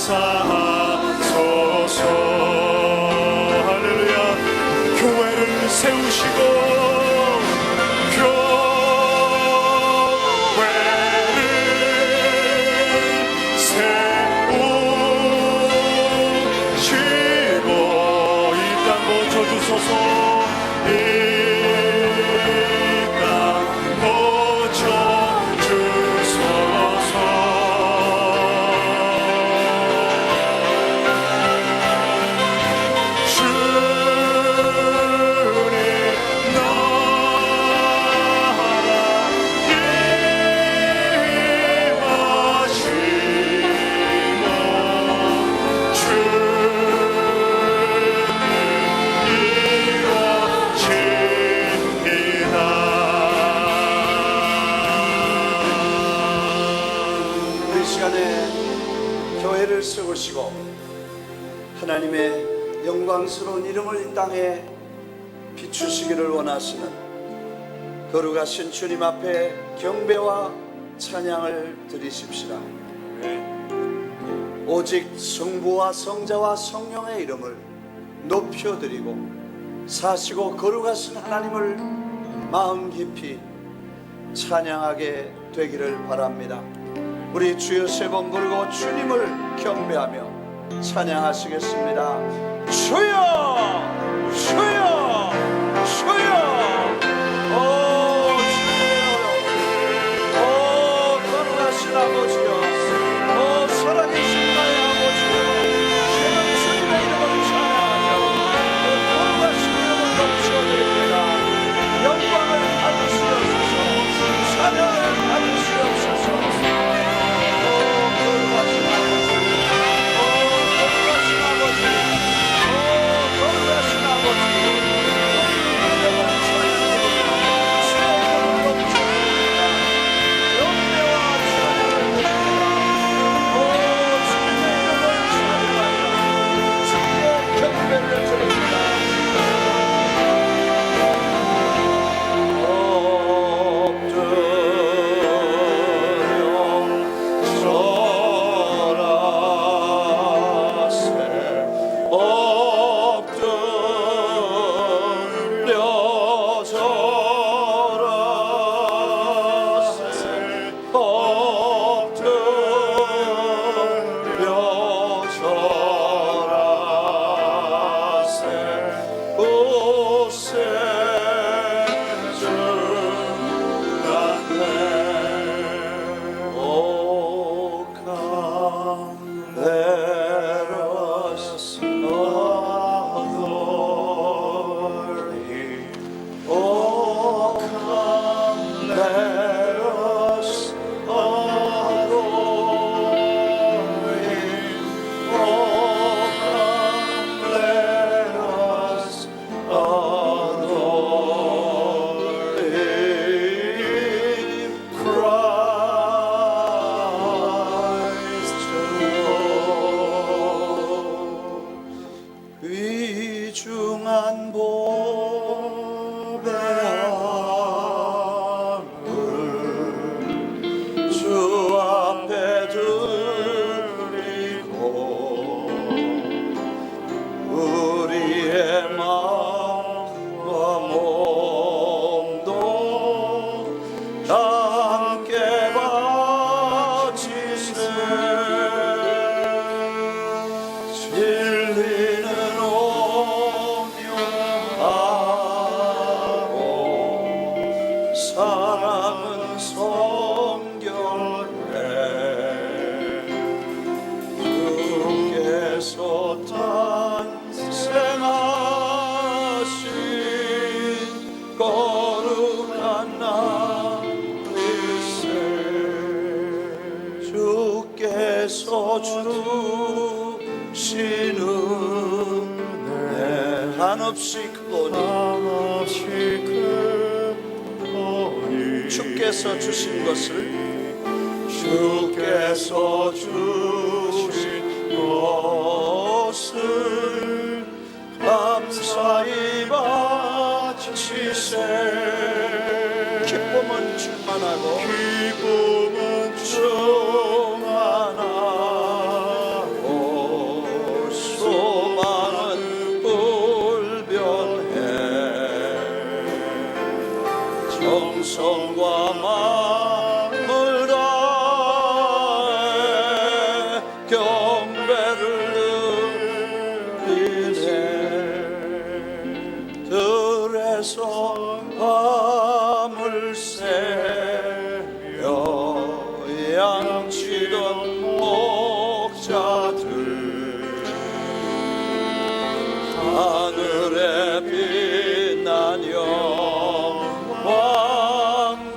역사하소서. 할렐루야. 교회를 세우시고 교회를 세우시고 하나님의 영광스러운 이름을 이 땅에 비추시기를 원하시는 거룩하신 주님 앞에 경배와 찬양을 드리십시다. 오직 성부와 성자와 성령의 이름을 높여드리고 사시고 거룩하신 하나님을 마음 깊이 찬양하게 되기를 바랍니다. 우리 주여 세 번 부르고 주님을 경배하며 찬양하시겠습니다. 주여 주여 주여. 오 거룩하신 아버지여, 오 살아계신 나의 아버지여, 주는 주님의 이름을 찬양하며 거룩하신 이름을 높여드립니다. 영광을 받으시옵소서, 찬양을 받으시옵소서. 귀중한 보배 함을 주 앞에 드리고 우리의 마음과 몸도 함께 바치세. 진리는 오묘하고 사랑은 성결해. 주께서 탄생하신 거룩한 날일세. 주께서 주신 은혜 한없이 크오니 주께서 주신 것을 감사히 바치세. 기쁨은 충만하고 정성과 마음을 다해 경배를 드리네. 들에서 밤을 새며 양치던 목자들 하늘에 빛난 영광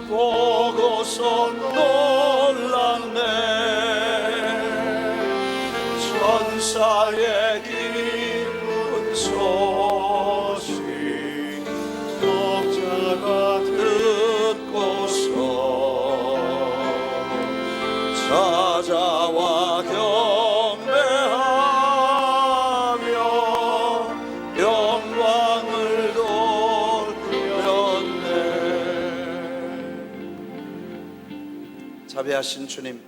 보고서 놀랐네. 천사의 기쁜 소식 독자가 듣고서 찾아와 경배하며 영광을 돌렸네. 자비하신 주님,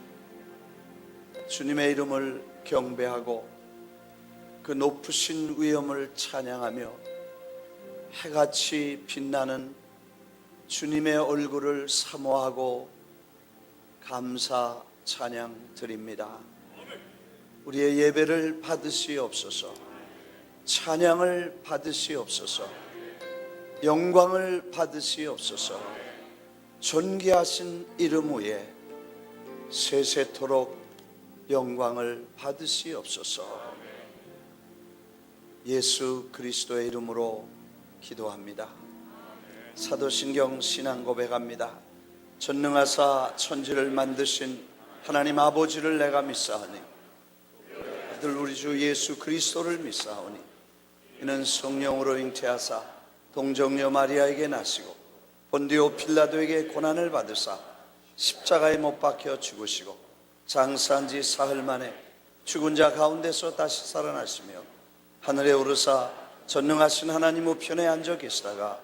주님의 이름을 경배하고 그 높으신 위엄을 찬양하며 해같이 빛나는 주님의 얼굴을 사모하고 감사 찬양 드립니다. 우리의 예배를 받으시옵소서. 찬양을 받으시옵소서. 영광을 받으시옵소서. 존귀하신 이름 위에 세세토록 영광을 받으시옵소서. 예수 그리스도의 이름으로 기도합니다. 사도신경 신앙 고백합니다. 전능하사 천지를 만드신 하나님 아버지를 내가 믿사오니 아들 우리 주 예수 그리스도를 믿사오니 이는 성령으로 잉태하사 동정녀 마리아에게 나시고 본디오 필라도에게 고난을 받으사 십자가에 못 박혀 죽으시고 장사한 지 사흘 만에 죽은 자 가운데서 다시 살아나시며 하늘에 오르사 전능하신 하나님 우편에 앉아 계시다가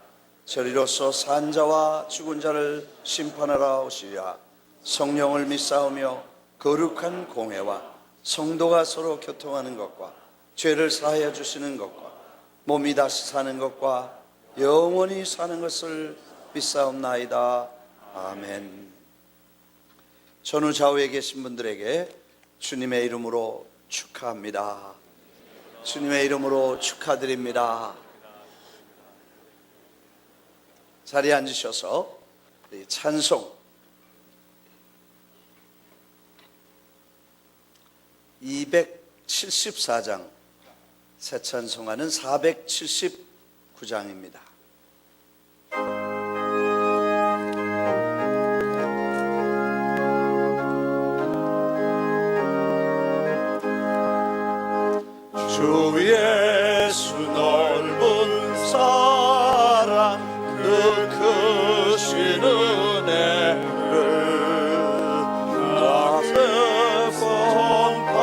저리로서 산 자와 죽은 자를 심판하러 오시리라. 성령을 믿사오며 거룩한 공회와 성도가 서로 교통하는 것과 죄를 사하여 주시는 것과 몸이 다시 사는 것과 영원히 사는 것을 믿사옵나이다. 아멘. 전후 좌우에 계신 분들에게 주님의 이름으로 축하합니다. 주님의 이름으로 축하드립니다. 자리에 앉으셔서 찬송 274장 새 찬송하는 479장입니다. 주 예수 넓은 사랑 그 크신 은혜를 낮에 선포하면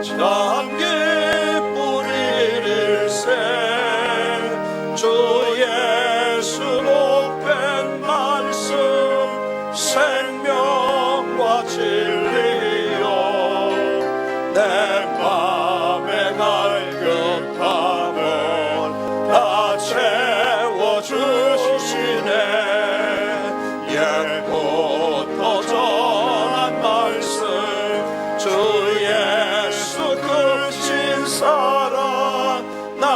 참 기쁜 일일세. 주 예수 높은 말씀 생명과 진리요 내 맘에 갈급함을 다 채워주시네. 옛부터 전한 말씀 주 예수 크신 사랑 나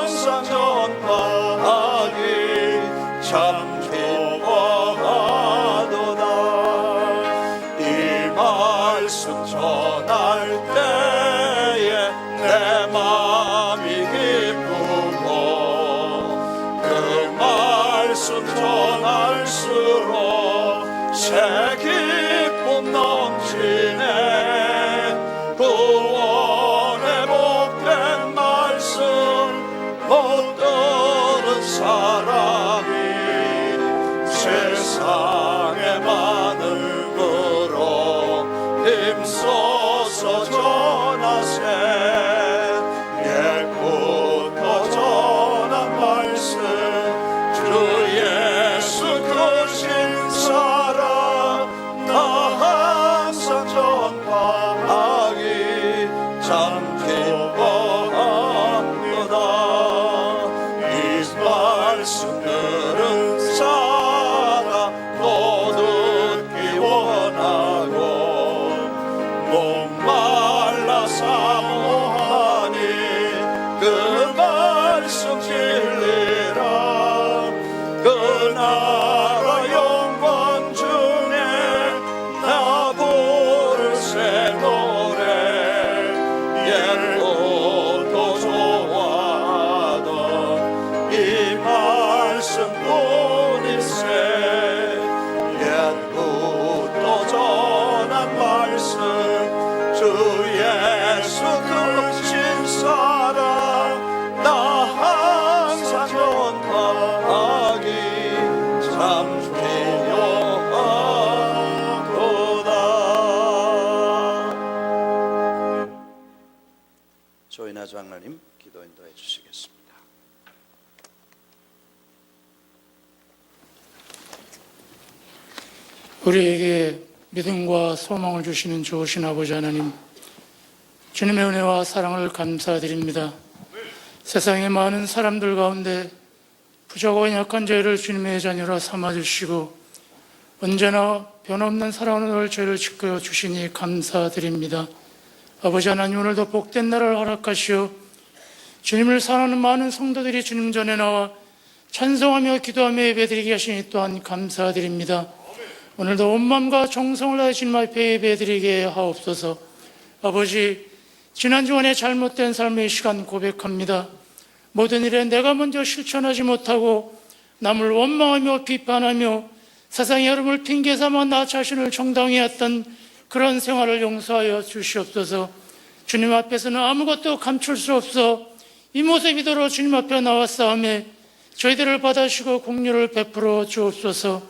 항상 전파하기 참 기뻐하도다. 이 말씀 전할 때에 내 마음이 기쁘고 그 말씀 전할수록 새 기쁨 넘치네. 구원의 복된 말씀 못 들은 사람이 세상에 많은 거로 힘써서 전하세. 옛부터 전한 말씀 주 예수 크신 사랑 나 항상 전파하기 참 기뻐합니다. 이 말씀 나라 영광 중에 나 부를 새 노래 옛부터 좋아하던 이 말씀뿐일세 옛부터 전한 말씀 주 예수 크신 사랑 나 항상 전파하기 참 필요하도다. 조인아 장로님 기도 인도해 주시겠습니다. 우리에게 믿음과 소망을 주시는 좋으신 아버지 하나님, 주님의 은혜와 사랑을 감사드립니다. 세상의 많은 사람들 가운데 부족하고 약한 저희를 주님의 자녀로 삼아주시고 언제나 변함없는 사랑으로 저희를 지켜 주시니 감사드립니다. 아버지 하나님, 오늘도 복된 날을 허락하시어 주님을 사랑하는 많은 성도들이 주님 전에 나와 찬송하며 기도하며 예배드리게 하시니 또한 감사드립니다. 오늘도 온 마음과 정성을 다해 주님 앞에 예배드리게 하옵소서. 아버지, 지난 주간의 잘못된 삶의 시간 고백합니다. 모든 일에 내가 먼저 실천하지 못하고 남을 원망하며 비판하며 세상의 여름을 핑계 삼아 나 자신을 정당히 했던 그런 생활을 용서하여 주시옵소서. 주님 앞에서는 아무것도 감출 수 없어 이 모습이도록 주님 앞에 나왔사오매 저희들을 받아주시고 공유를 베풀어 주옵소서.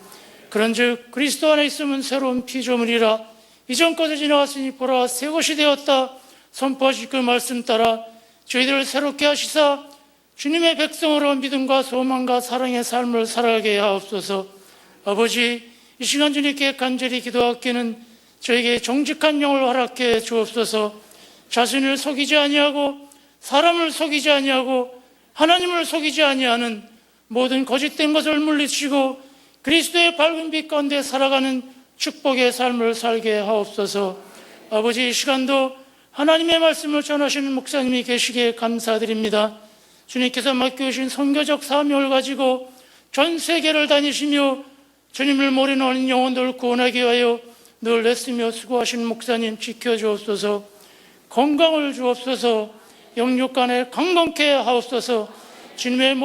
그런즉 그리스도 안에 있으면 새로운 피조물이라 이전 것이 지나갔으니 보라 새 것이 되었다 선포하실 그 말씀 따라 저희들을 새롭게 하시사 주님의 백성으로 믿음과 소망과 사랑의 삶을 살아가게 하옵소서. 아버지, 이 시간 주님께 간절히 기도하기는 저에게 정직한 영을 허락해 주옵소서. 자신을 속이지 아니하고 사람을 속이지 아니하고 하나님을 속이지 아니하는 모든 거짓된 것을 물리치고 그리스도의 밝은 빛 가운데 살아가는 축복의 삶을 살게 하옵소서. 아버지, 이 시간도 하나님의 말씀을 전하시는 목사님이 계시기에 감사드립니다. 주님께서 맡겨주신 선교적 사명을 가지고 전 세계를 다니시며 주님을 모르는 영혼들을 구원하기 위하여 늘 애쓰며 수고하신 목사님 지켜주옵소서. 건강을 주옵소서. 영육간에 강건케 하옵소서. 주님의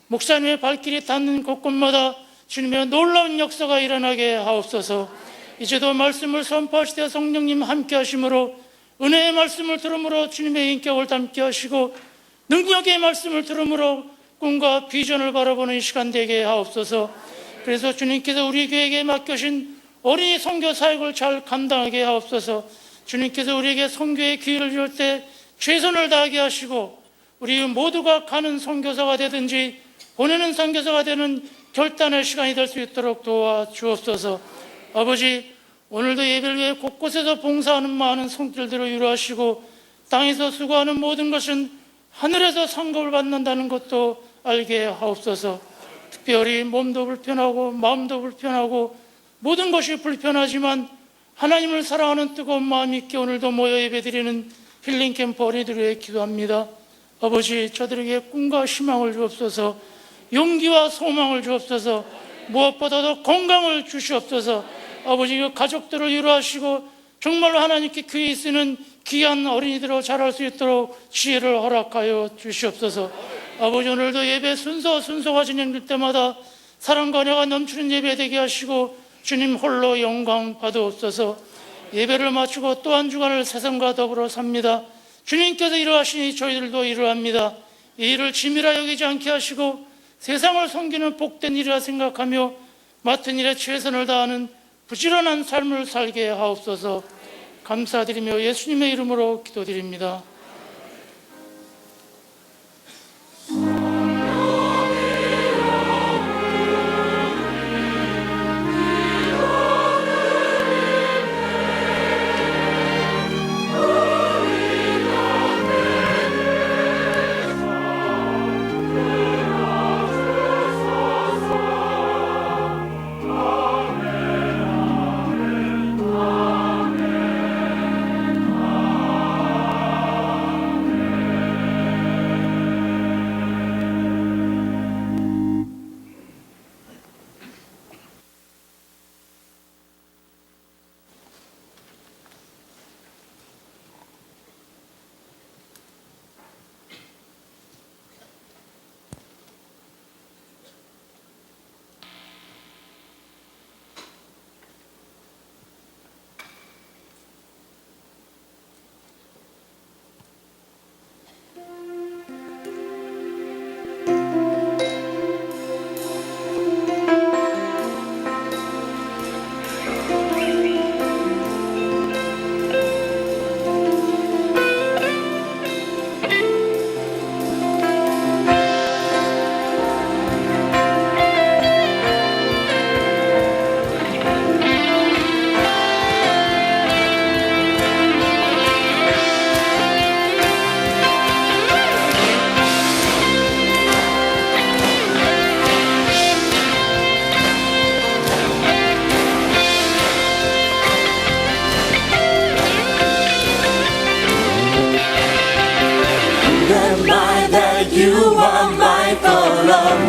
목사님의 발길이 닿는 곳곳마다 주님의 놀라운 역사가 일어나게 하옵소서. 이제도 말씀을 선포하실 때 성령님 함께 하심으로 은혜의 말씀을 들음으로 주님의 인격을 담게 하시고 능력의 말씀을 들음으로 꿈과 비전을 바라보는 시간 되게 하옵소서. 그래서 주님께서 우리 교회에게 맡겨신 어린이 선교 사역을 잘 감당하게 하옵소서. 주님께서 우리에게 선교의 기회를 줄 때 최선을 다하게 하시고 우리 모두가 가는 선교사가 되든지 보내는 선교사가 되는 결단의 시간이 될 수 있도록 도와주옵소서. 아버지, 오늘도 예배를 위해 곳곳에서 봉사하는 많은 손길들을 위로하시고 땅에서 수고하는 모든 것은 하늘에서 상급을 받는다는 것도 알게 하옵소서. 특별히 몸도 불편하고 마음도 불편하고 모든 것이 불편하지만 하나님을 사랑하는 뜨거운 마음이 있게 오늘도 모여 예배드리는 힐링캠프 어린이들을 위해 기도합니다. 아버지, 저들에게 꿈과 희망을 주옵소서. 용기와 소망을 주옵소서. 무엇보다도 건강을 주시옵소서. 아버지, 그 가족들을 위로하시고 정말로 하나님께 귀히 쓰는 귀한 어린이들로 자랄 수 있도록 지혜를 허락하여 주시옵소서. 아버지, 오늘도 예배 순서가 진행될 때마다 사랑과 은혜가 넘치는 예배 되게 하시고 주님 홀로 영광 받으옵소서. 예배를 마치고 또 한 주간을 세상과 더불어 삽니다. 주님께서 이러하시니 저희들도 이러합니다. 이 일을 치밀하게 여기지 않게 하시고 세상을 섬기는 복된 일이라 생각하며 맡은 일에 최선을 다하는 부지런한 삶을 살게 하옵소서. 감사드리며 예수님의 이름으로 기도드립니다.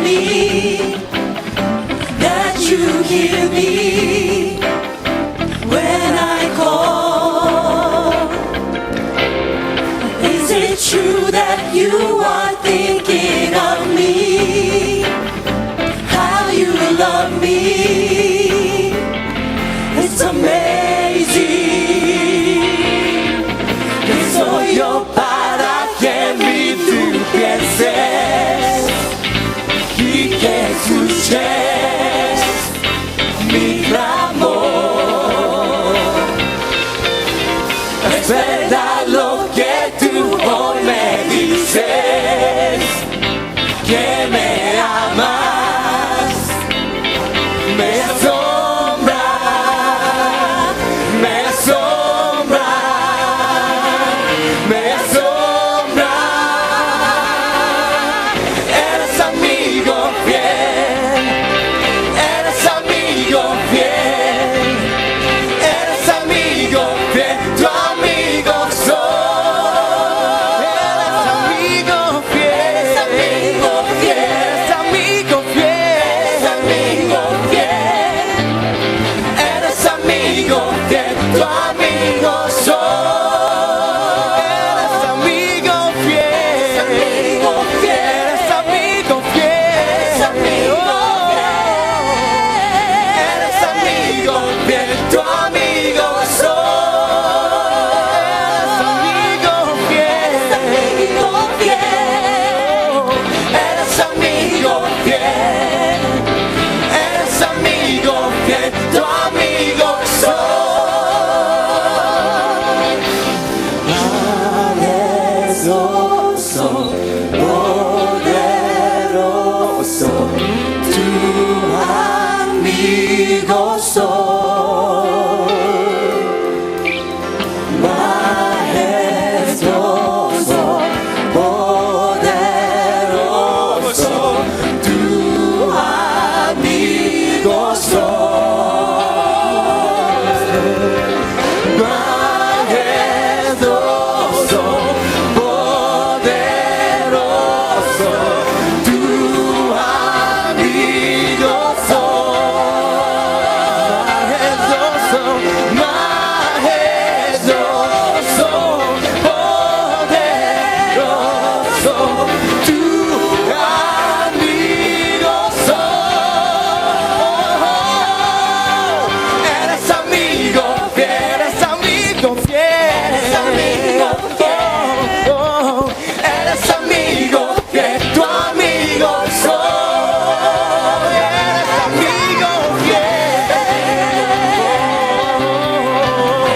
me, that you hear me when I call. Is it true that you are thinking of me? How you love me, it's amazing. Que soy yo para que tú pienses y que escuches mi clamor. Es verdad lo que tú hoy me dices, que me amas, me asombra, me asombra, me asombra. Eres amigo fiel, eres amigo fiel, eres amigo fiel, tu amigo soy. Eres amigo fiel, eres amigo fiel, eres amigo fiel, eres amigo fiel, eres amigo fiel, tu amigo soy. Eres amigo fiel, eres amigo fiel, eres amigo fiel, eres amigo fiel, eres amigo fiel, tu amigo soy. Eres amigo fiel, eres amigo fiel, eres amigo fiel, eres amigo fiel, tu amigo soy. Poderoso, poderoso, tu amigo soy. Majestuoso, poderoso, tu amigo soy. Majestuoso, poderoso, tu amigo soy. Majestuoso, poderoso, tu amigo soy. Eres amigo fiel, eres amigo fiel, eres amigo fiel, eres amigo fiel, tu amigo soy. Eres amigo fiel,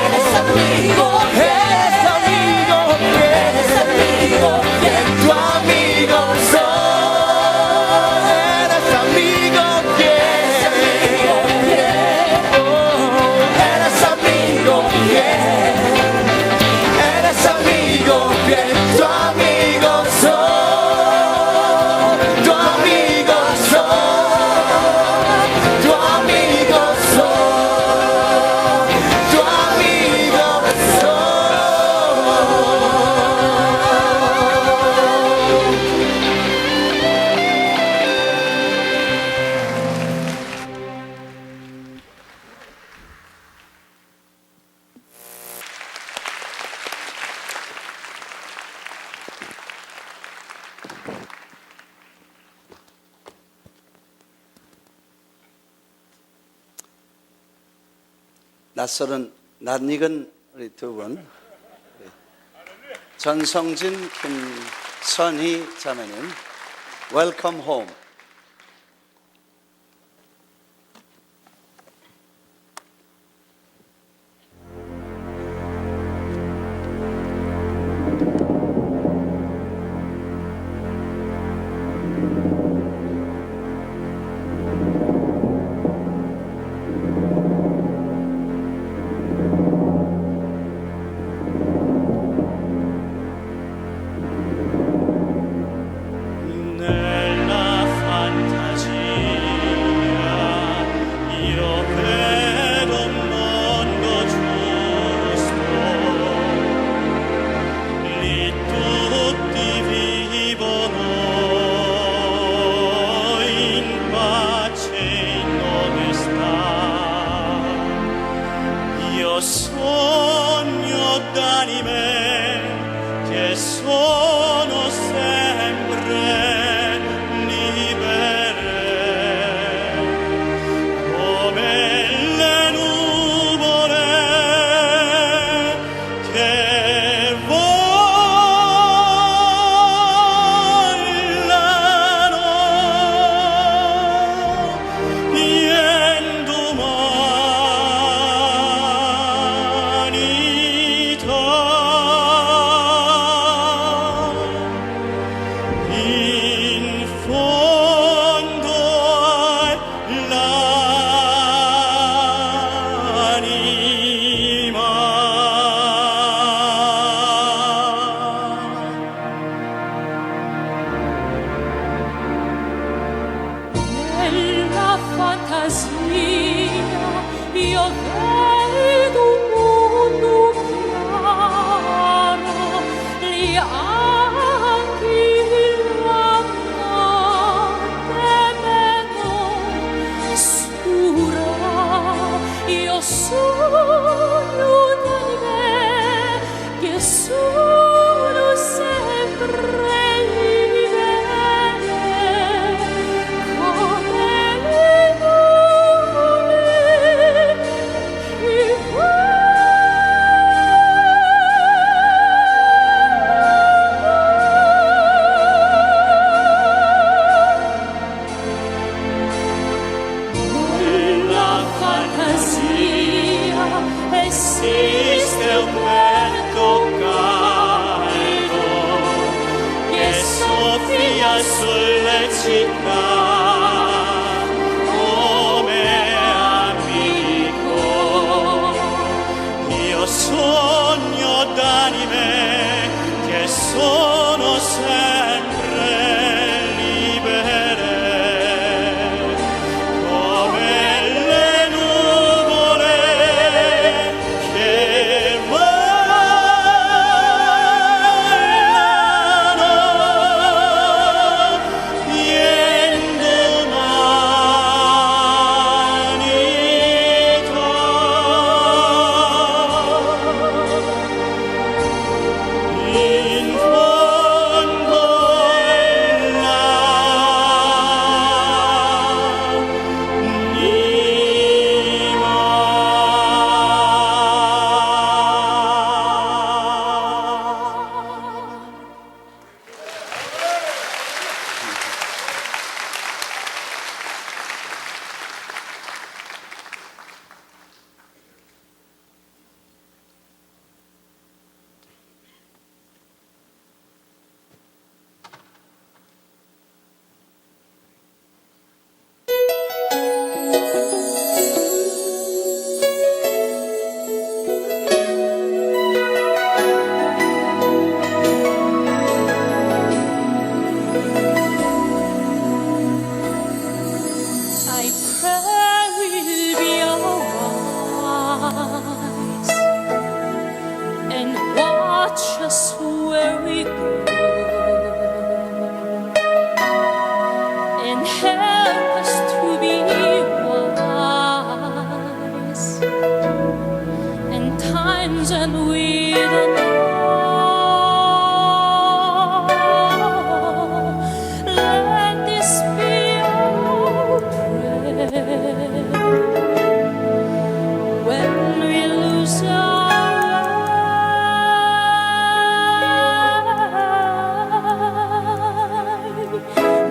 eres amigo fiel, eres amigo fiel, eres amigo fiel, tu amigo soy. Eres amigo fiel, eres amigo fiel, eres amigo fiel, tu amigo soy, tu amigo soy, tu amigo soy, tu amigo 낯설은 낯익은 우리 두 분, 전성진, 김선희 자매님, 웰컴 홈. nella pace dove sta. Io sogno d'anime che sono sempre libere, come le nuvole che volano in umanità. In fondo Nella fantasia io vedo un mondo chiaro, gli angeli la notte vengono scura. Io sogno di me che sono sempre libere, come le nuvole che nella fantasia esiste un vento caldo che soffia sulle città, come amico. Io sogno d'anime che sono sempre libere, come le nuvole che volano in umanità. In fondo l'anima. I pray we'll be wise and watch us where we go, and help us to be wise in times when we don't know. Let this be our prayer when we lose our way.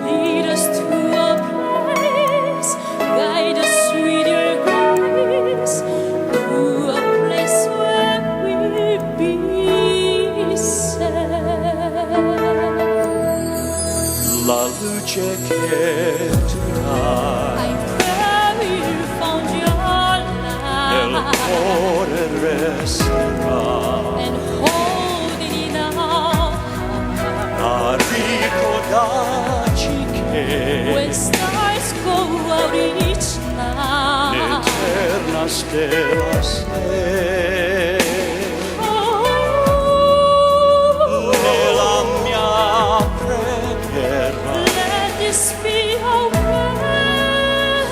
Lead us to a place, guide us with your grace, to a place where we'll be safe. La luce che tu dai I pray we'll find your nel light cuore resterà, and hold it in our heart. a ricordarci che When stars go out each night, l'eterna stella sei. Nella mia preghiera let this be our prayer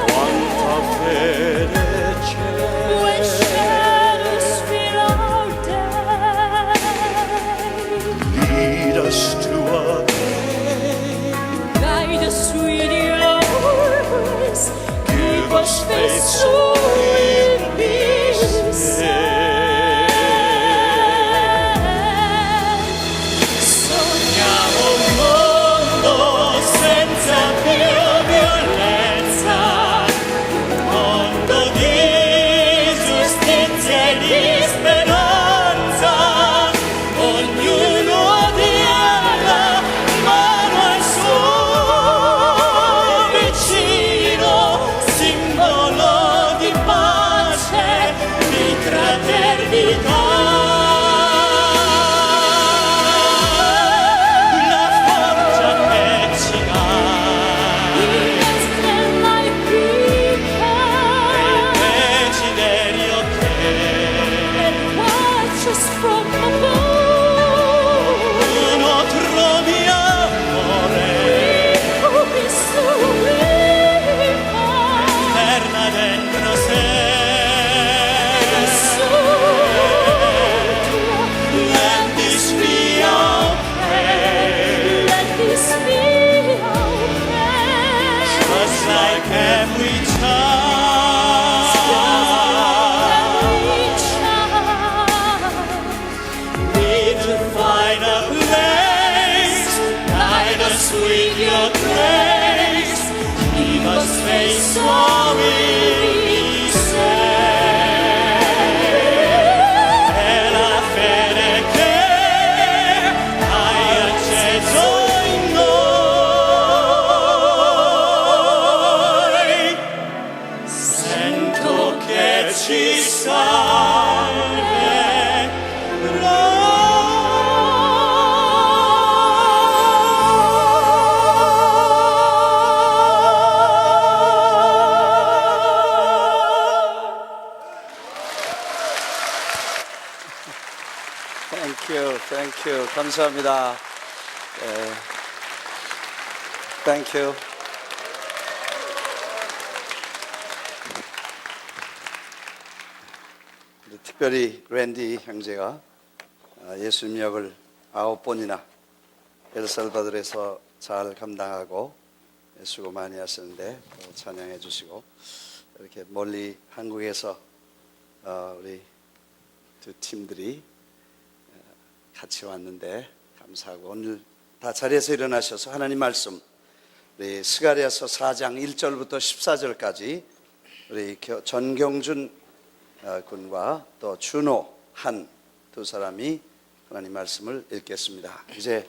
was fez subir mi ser. Sogniamo un mondo senza più violenza, un mondo di giustizia e di speranza, ognuno dia la mano al suo vicino, simbolo di pace, di fraternità. La forza che ci dà il desiderio che uno trovi amore eterna dentro sé. Let this be our prayer, just like every child. Need to find a place, guide us with your grace, give us faith so we'll be saved. È la fede che hai acceso in noi, sento che ci Thank you. 감사합니다. Thank you. 특별히 랜디 형제가 예수님 역을 9번이나 엘살바도르에서 잘 감당하고 수고 많이 하셨는데 또 찬양해 주시고 이렇게 멀리 한국에서 우리 두 팀들이 같이 왔는데 감사하고 오늘 다 자리에서 일어나셔서 하나님 말씀 우리 스가랴서 4장 1절부터 14절까지 우리 전경준 군과 또 준호 한 두 사람이 하나님 말씀을 읽겠습니다. 이제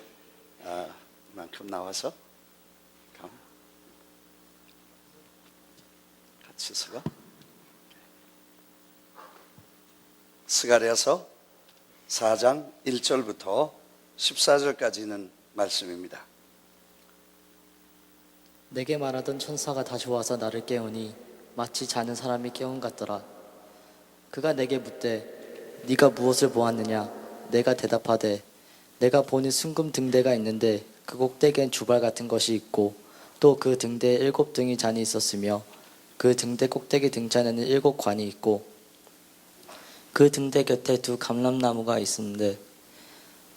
이만큼 나와서 같이 서가 스가랴서 4장 1절부터 14절까지 있는 말씀입니다. 내게 말하던 천사가 다시 와서 나를 깨우니 마치 자는 사람이 깨운 같더라. 그가 내게 묻되 네가 무엇을 보았느냐? 내가 대답하되 내가 보니 순금 등대가 있는데 그 꼭대기엔 주발 같은 것이 있고 또 그 등대에 7등이 잔이 있었으며 그 등대 꼭대기 등잔에는 7관이 있고 그 등대 곁에 2 감람나무가 있었는데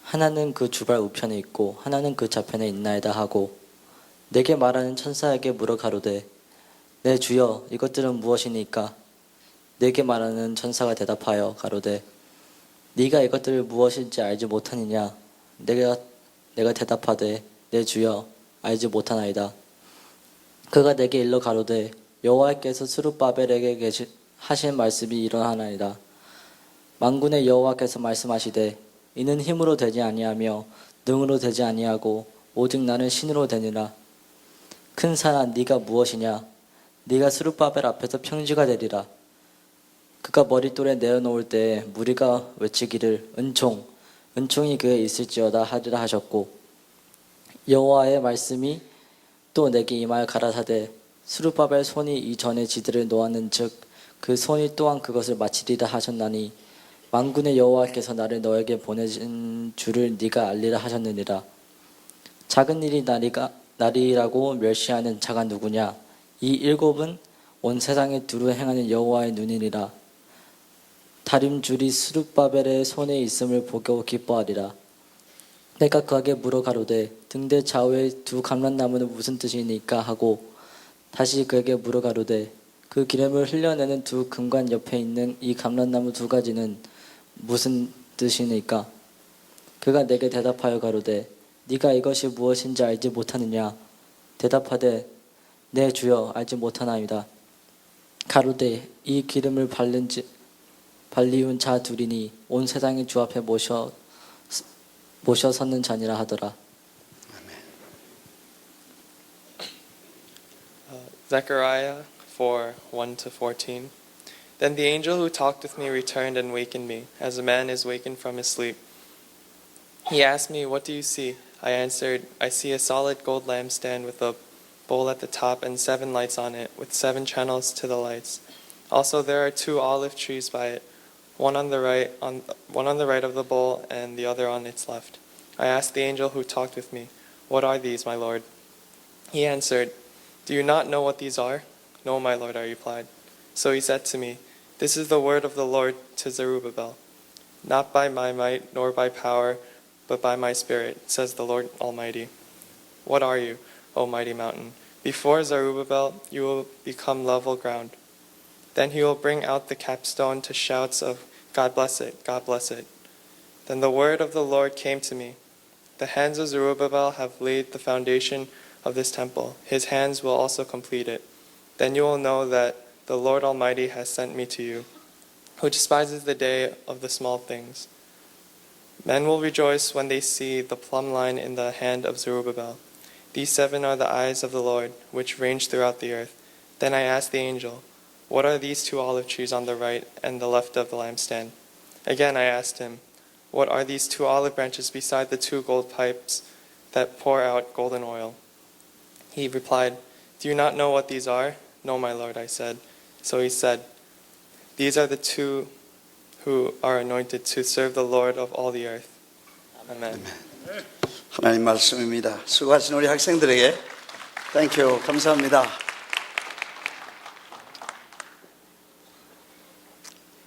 하나는 그 주발 우편에 있고 하나는 그 좌편에 있나이다 하고 내게 말하는 천사에게 물어 가로되 내 주여 이것들은 무엇이니까? 내게 말하는 천사가 대답하여 가로되 네가 이것들을 무엇인지 알지 못하느냐? 내가 대답하되 내 주여 알지 못하나이다. 그가 내게 일러 가로되 여호와께서 스룹바벨에게 하신 말씀이 이러하나이다. 만군의 여호와께서 말씀하시되 이는 힘으로 되지 아니하며 능으로 되지 아니하고 오직 나는 신으로 되니라. 큰 산아 네가 무엇이냐? 네가 스룹바벨 앞에서 평지가 되리라. 그가 머릿돌에 내어놓을 때에 무리가 외치기를 은총이 그에 있을지어다 하리라 하셨고 여호와의 말씀이 또 내게 임하여 가라사대 스룹바벨 손이 이전에 지들을 놓았는즉 그 손이 또한 그것을 마치리라 하셨나니 만군의 여호와께서 나를 너에게 보내신 줄을 네가 알리라 하셨느니라. 작은 일이 나리라고 멸시하는 자가 누구냐? 이 7은 온 세상에 두루 행하는 여호와의 눈이니라. 다림줄이 스룹바벨의 손에 있음을 보고 기뻐하리라. 내가 그에게 물어 가로되 등대 좌우에 2 감람나무는 무슨 뜻이니까 하고 다시 그에게 물어 가로되 그 기름을 흘려내는 두 금관 옆에 있는 이 감람나무 두 가지는 무슨 뜻이니까? 그가 내게 대답하여 가로되 네가 이것이 무엇인지 알지 못하느냐? 대답하되 네 주여 알지 못하나이다. 가로되 이 기름을 발리운 자 둘이니 온 세상의 주 앞에 모셔 섰는 자니라 하더라. Zechariah 4, 1-14. Then the angel who talked with me returned and wakened me, as a man is wakened from his sleep. He asked me, "What do you see?" I answered, "I see a solid gold lampstand with a bowl at the top and 7 lights on it, with 7 channels to the lights. Also there are 2 olive trees by it, one on the right of the bowl and the other on its left." I asked the angel who talked with me, "What are these, my Lord?" He answered, "Do you not know what these are?" "No, my Lord," I replied. So he said to me, "This is the word of the Lord to Zerubbabel. Not by my might nor by power, but by my Spirit, says the Lord Almighty. What are you, O mighty mountain? Before Zerubbabel you will become level ground. Then he will bring out the capstone to shouts of, 'God bless it, God bless it.'" Then the word of the Lord came to me. "The hands of Zerubbabel have laid the foundation of this temple. His hands will also complete it. Then you will know that the Lord Almighty has sent me to you, who despises the day of the small things. Men will rejoice when they see the plumb line in the hand of Zerubbabel. These 7 are the eyes of the Lord, which range throughout the earth." Then I asked the angel, "What are these 2 olive trees on the right and the left of the lampstand?" Again I asked him, "What are these 2 olive branches beside the 2 gold pipes that pour out golden oil?" He replied, "Do you not know what these are?" "No, my Lord," I said. So he said, "These are the 2 who are anointed to serve the Lord of all the earth." Amen. 하나님 말씀입니다. 수고하신 우리 학생들에게 땡큐 감사합니다.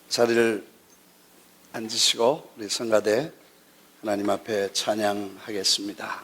자리를 앉으시고 우리 성가대 하나님 앞에 찬양하겠습니다.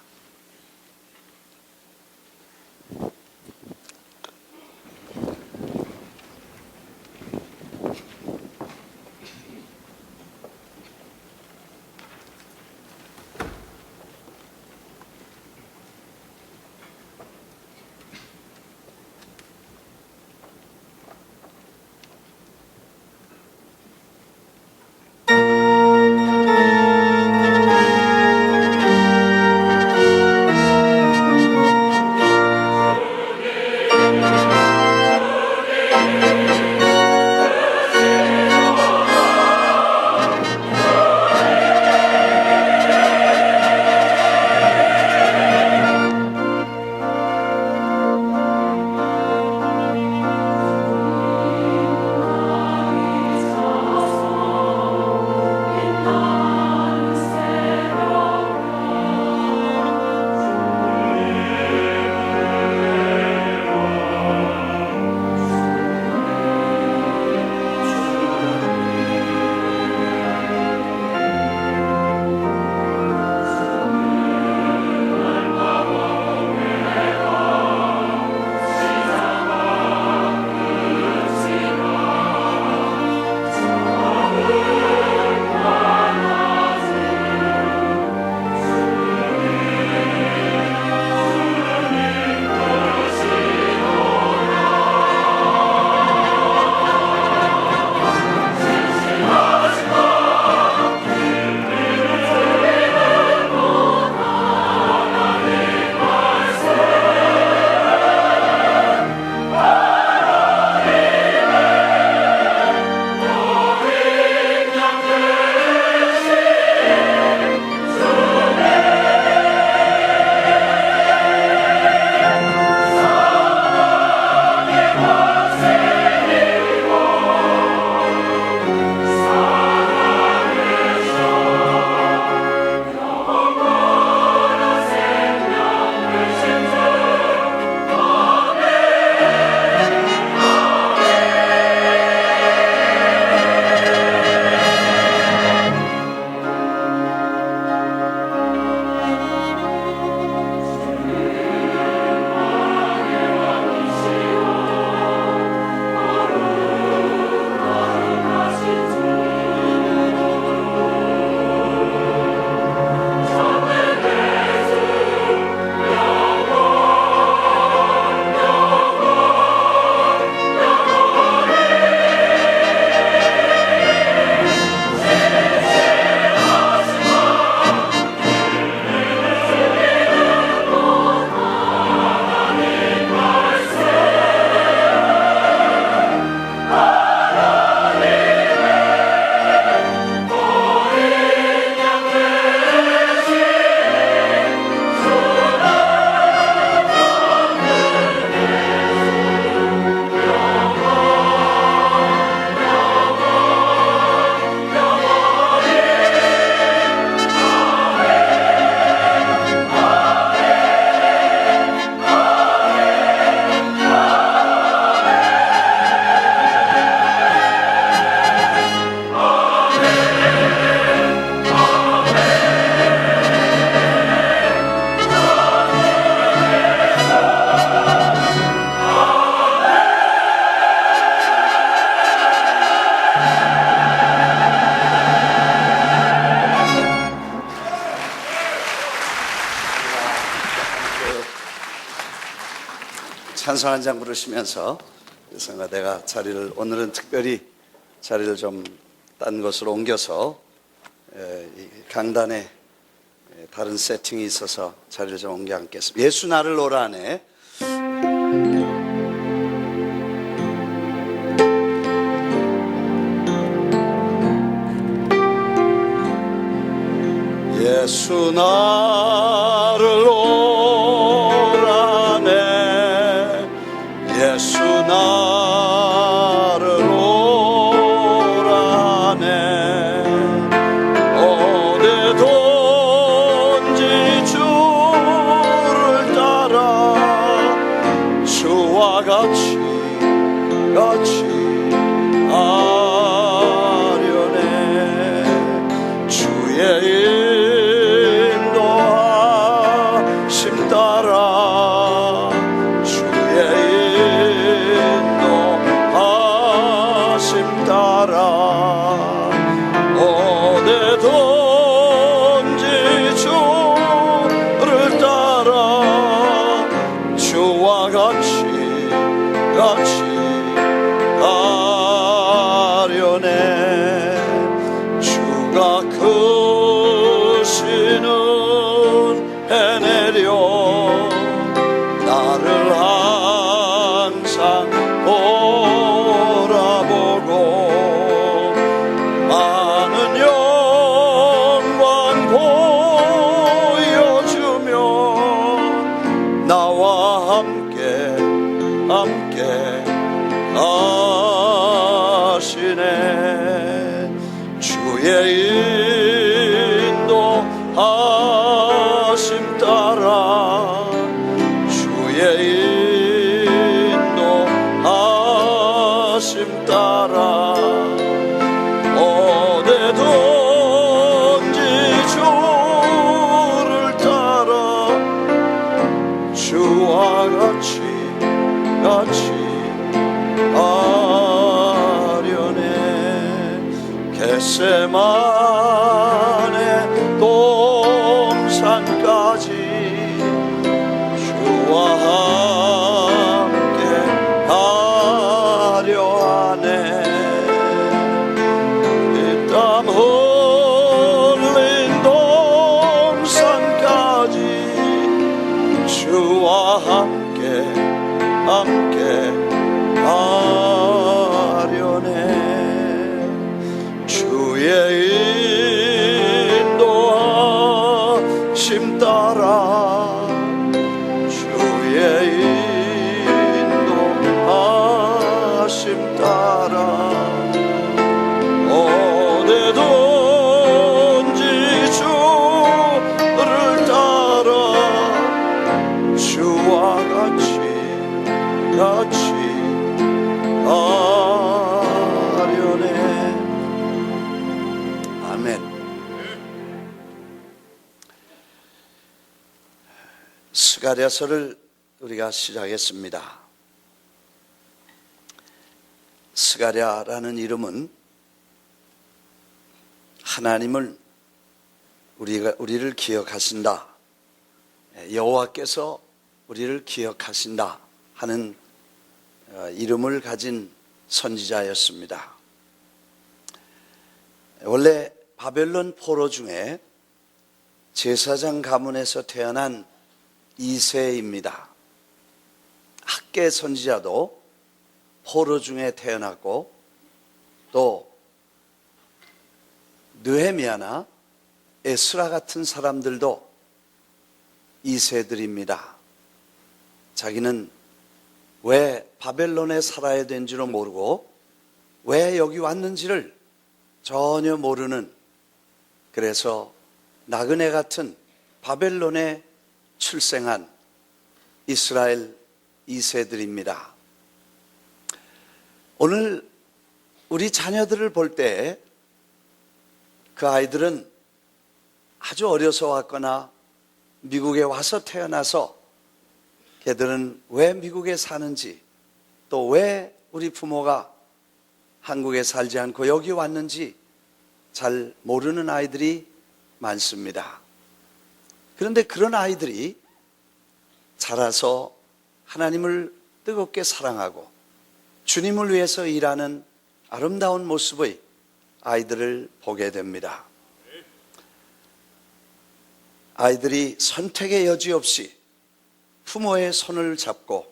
찬송 한 장 부르시면서 성가대가 자리를 오늘은 특별히 자리를 좀 딴 곳으로 옮겨서 이 강단에 다른 세팅이 있어서 자리를 좀 옮겨 앉겠습니다. 예수 나를 오라네. 예수 나를 오라네. 예수 나를 오라네. 어디든지 주를 따라 주와 같이 하려네. 주의 인도하심 따라 주의 인도하심 따라 어디든지 주를 따라 주와 같이 가려네. 주가 크시는 해내려 나를 항상 돌아보고 많은 영광 보여주며 나와 함께 하시네. 주의 인도하심 따라 주의 인도하심 따라 어디든지 주를 따라 주와 같이 하려네. 겟세마네 동산까지 주와 함께 하려 하네. 이 땀 흘린 동산까지 주와 함께 하려네. 주의 인도하심 따라 주의 인도하심 따라 어디든지 주를 따라 주와 같이 하려네. 아멘. 스가랴서를 우리가 시작했습니다. 스가랴라는 이름은 하나님을 우리를 기억하신다, 여호와께서 우리를 기억하신다 하는 이름을 가진 선지자였습니다. 원래 바벨론 포로 중에 제사장 가문에서 태어난 2세입니다. 학계 선지자도 포로 중에 태어났고 또 느헤미야나 에스라 같은 사람들도 2세들입니다. 자기는 왜 바벨론에 살아야 되는지도 모르고 왜 여기 왔는지를 전혀 모르는, 그래서 나그네 같은 바벨론에 출생한 이스라엘 2세들입니다. 오늘 우리 자녀들을 볼 때 그 아이들은 아주 어려서 왔거나 미국에 와서 태어나서 걔들은 왜 미국에 사는지, 또 왜 우리 부모가 한국에 살지 않고 여기 왔는지 잘 모르는 아이들이 많습니다. 그런데 그런 아이들이 자라서 하나님을 뜨겁게 사랑하고 주님을 위해서 일하는 아름다운 모습의 아이들을 보게 됩니다. 아이들이 선택의 여지 없이 부모의 손을 잡고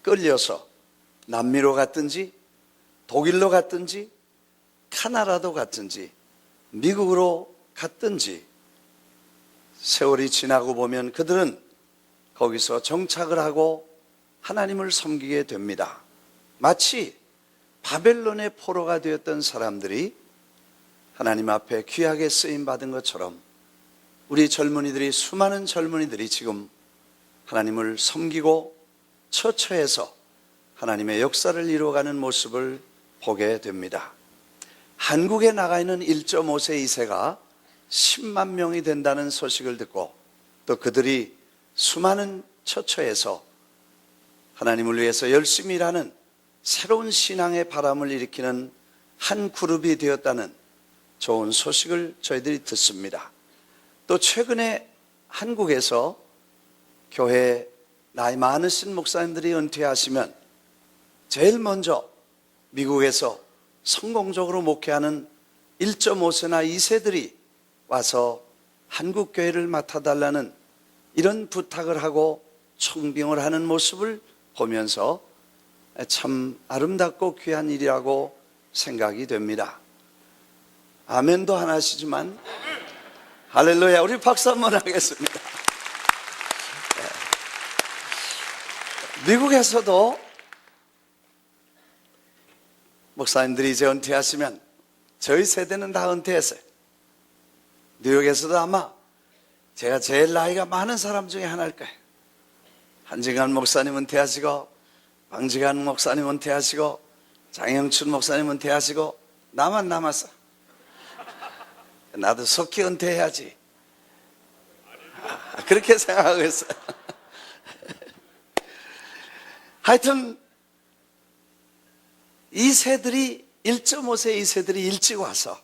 끌려서 남미로 갔든지 독일로 갔든지 카나다도 갔든지 미국으로 갔든지 세월이 지나고 보면 그들은 거기서 정착을 하고 하나님을 섬기게 됩니다. 마치 바벨론의 포로가 되었던 사람들이 하나님 앞에 귀하게 쓰임받은 것처럼 우리 젊은이들이, 수많은 젊은이들이 지금 하나님을 섬기고 처처해서 하나님의 역사를 이루어가는 모습을 보게 됩니다. 한국에 나가 있는 1.5세 2세가 10만 명이 된다는 소식을 듣고 또 그들이 수많은 처처에서 하나님을 위해서 열심히 일하는 새로운 신앙의 바람을 일으키는 한 그룹이 되었다는 좋은 소식을 저희들이 듣습니다. 또 최근에 한국에서 교회 나이 많으신 목사님들이 은퇴하시면 제일 먼저 미국에서 성공적으로 목회하는 1.5세나 2세들이 와서 한국 교회를 맡아달라는 이런 부탁을 하고 청빙을 하는 모습을 보면서 참 아름답고 귀한 일이라고 생각이 됩니다. 아멘도 안 하시지만 할렐루야, 우리 박수 한번 하겠습니다. 미국에서도 목사님들이 이제 은퇴하시면 저희 세대는 다 은퇴했어요. 뉴욕에서도 아마 제가 제일 나이가 많은 사람 중에 하나일 거예요. 한진관 목사님 은퇴하시고, 방지관 목사님 은퇴하시고, 장영춘 목사님 은퇴하시고, 나만 남았어. 나도 속히 은퇴해야지. 그렇게 생각하고 있어요. 하여튼 2세들이 1.5세 2세들이 일찍 와서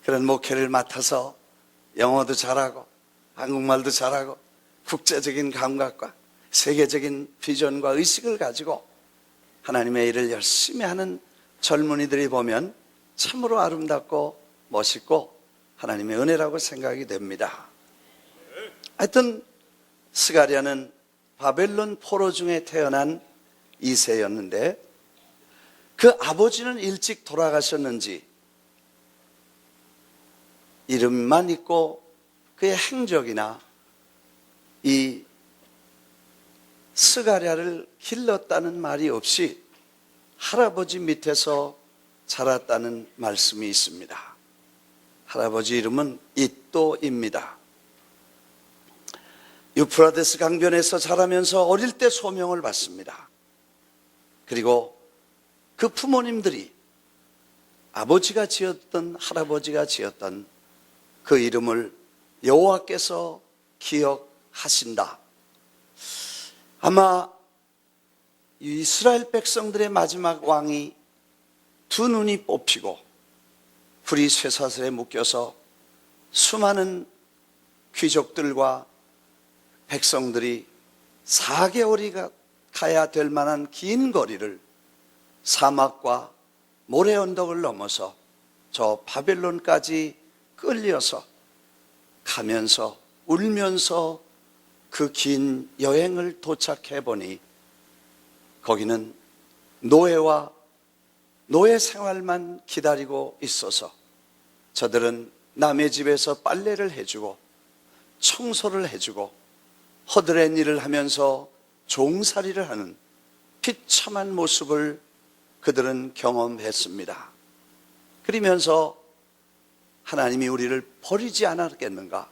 그런 목회를 맡아서 영어도 잘하고 한국말도 잘하고 국제적인 감각과 세계적인 비전과 의식을 가지고 하나님의 일을 열심히 하는 젊은이들이 보면 참으로 아름답고 멋있고 하나님의 은혜라고 생각이 됩니다. 하여튼 스가랴는 바벨론 포로 중에 태어난 2세였는데 그 아버지는 일찍 돌아가셨는지 이름만 있고 그의 행적이나 이 스가랴를 길렀다는 말이 없이 할아버지 밑에서 자랐다는 말씀이 있습니다. 할아버지 이름은 잇도입니다. 유프라데스 강변에서 자라면서 어릴 때 소명을 받습니다. 그리고 그 부모님들이 아버지가 지었던, 할아버지가 지었던 그 이름을 여호와께서 기억하신다. 아마 이스라엘 백성들의 마지막 왕이 두 눈이 뽑히고 불이 쇠사슬에 묶여서 수많은 귀족들과 백성들이 4개월이 가야 될 만한 긴 거리를 사막과 모래 언덕을 넘어서 저 바벨론까지 끌려서 가면서 울면서 그 긴 여행을 도착해 보니 거기는 노예와 노예 생활만 기다리고 있어서 저들은 남의 집에서 빨래를 해주고 청소를 해주고 허드렛 일을 하면서 종살이를 하는 비참한 모습을 그들은 경험했습니다. 그러면서 하나님이 우리를 버리지 않았겠는가?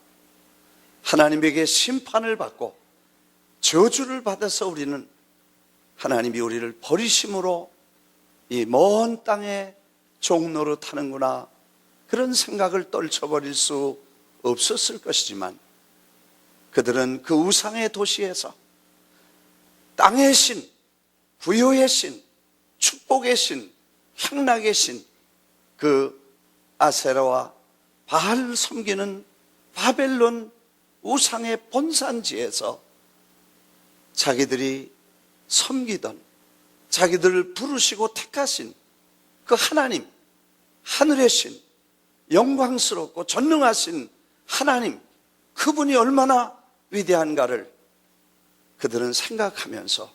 하나님에게 심판을 받고 저주를 받아서 우리는 하나님이 우리를 버리심으로 이 먼 땅에 종로로 타는구나, 그런 생각을 떨쳐버릴 수 없었을 것이지만 그들은 그 우상의 도시에서 땅의 신, 부여의 신, 축복의 신, 향락의 신, 그 아세라와 바알을 섬기는 바벨론 우상의 본산지에서 자기들이 섬기던, 자기들을 부르시고 택하신 그 하나님, 하늘의 신, 영광스럽고 전능하신 하나님, 그분이 얼마나 위대한가를 그들은 생각하면서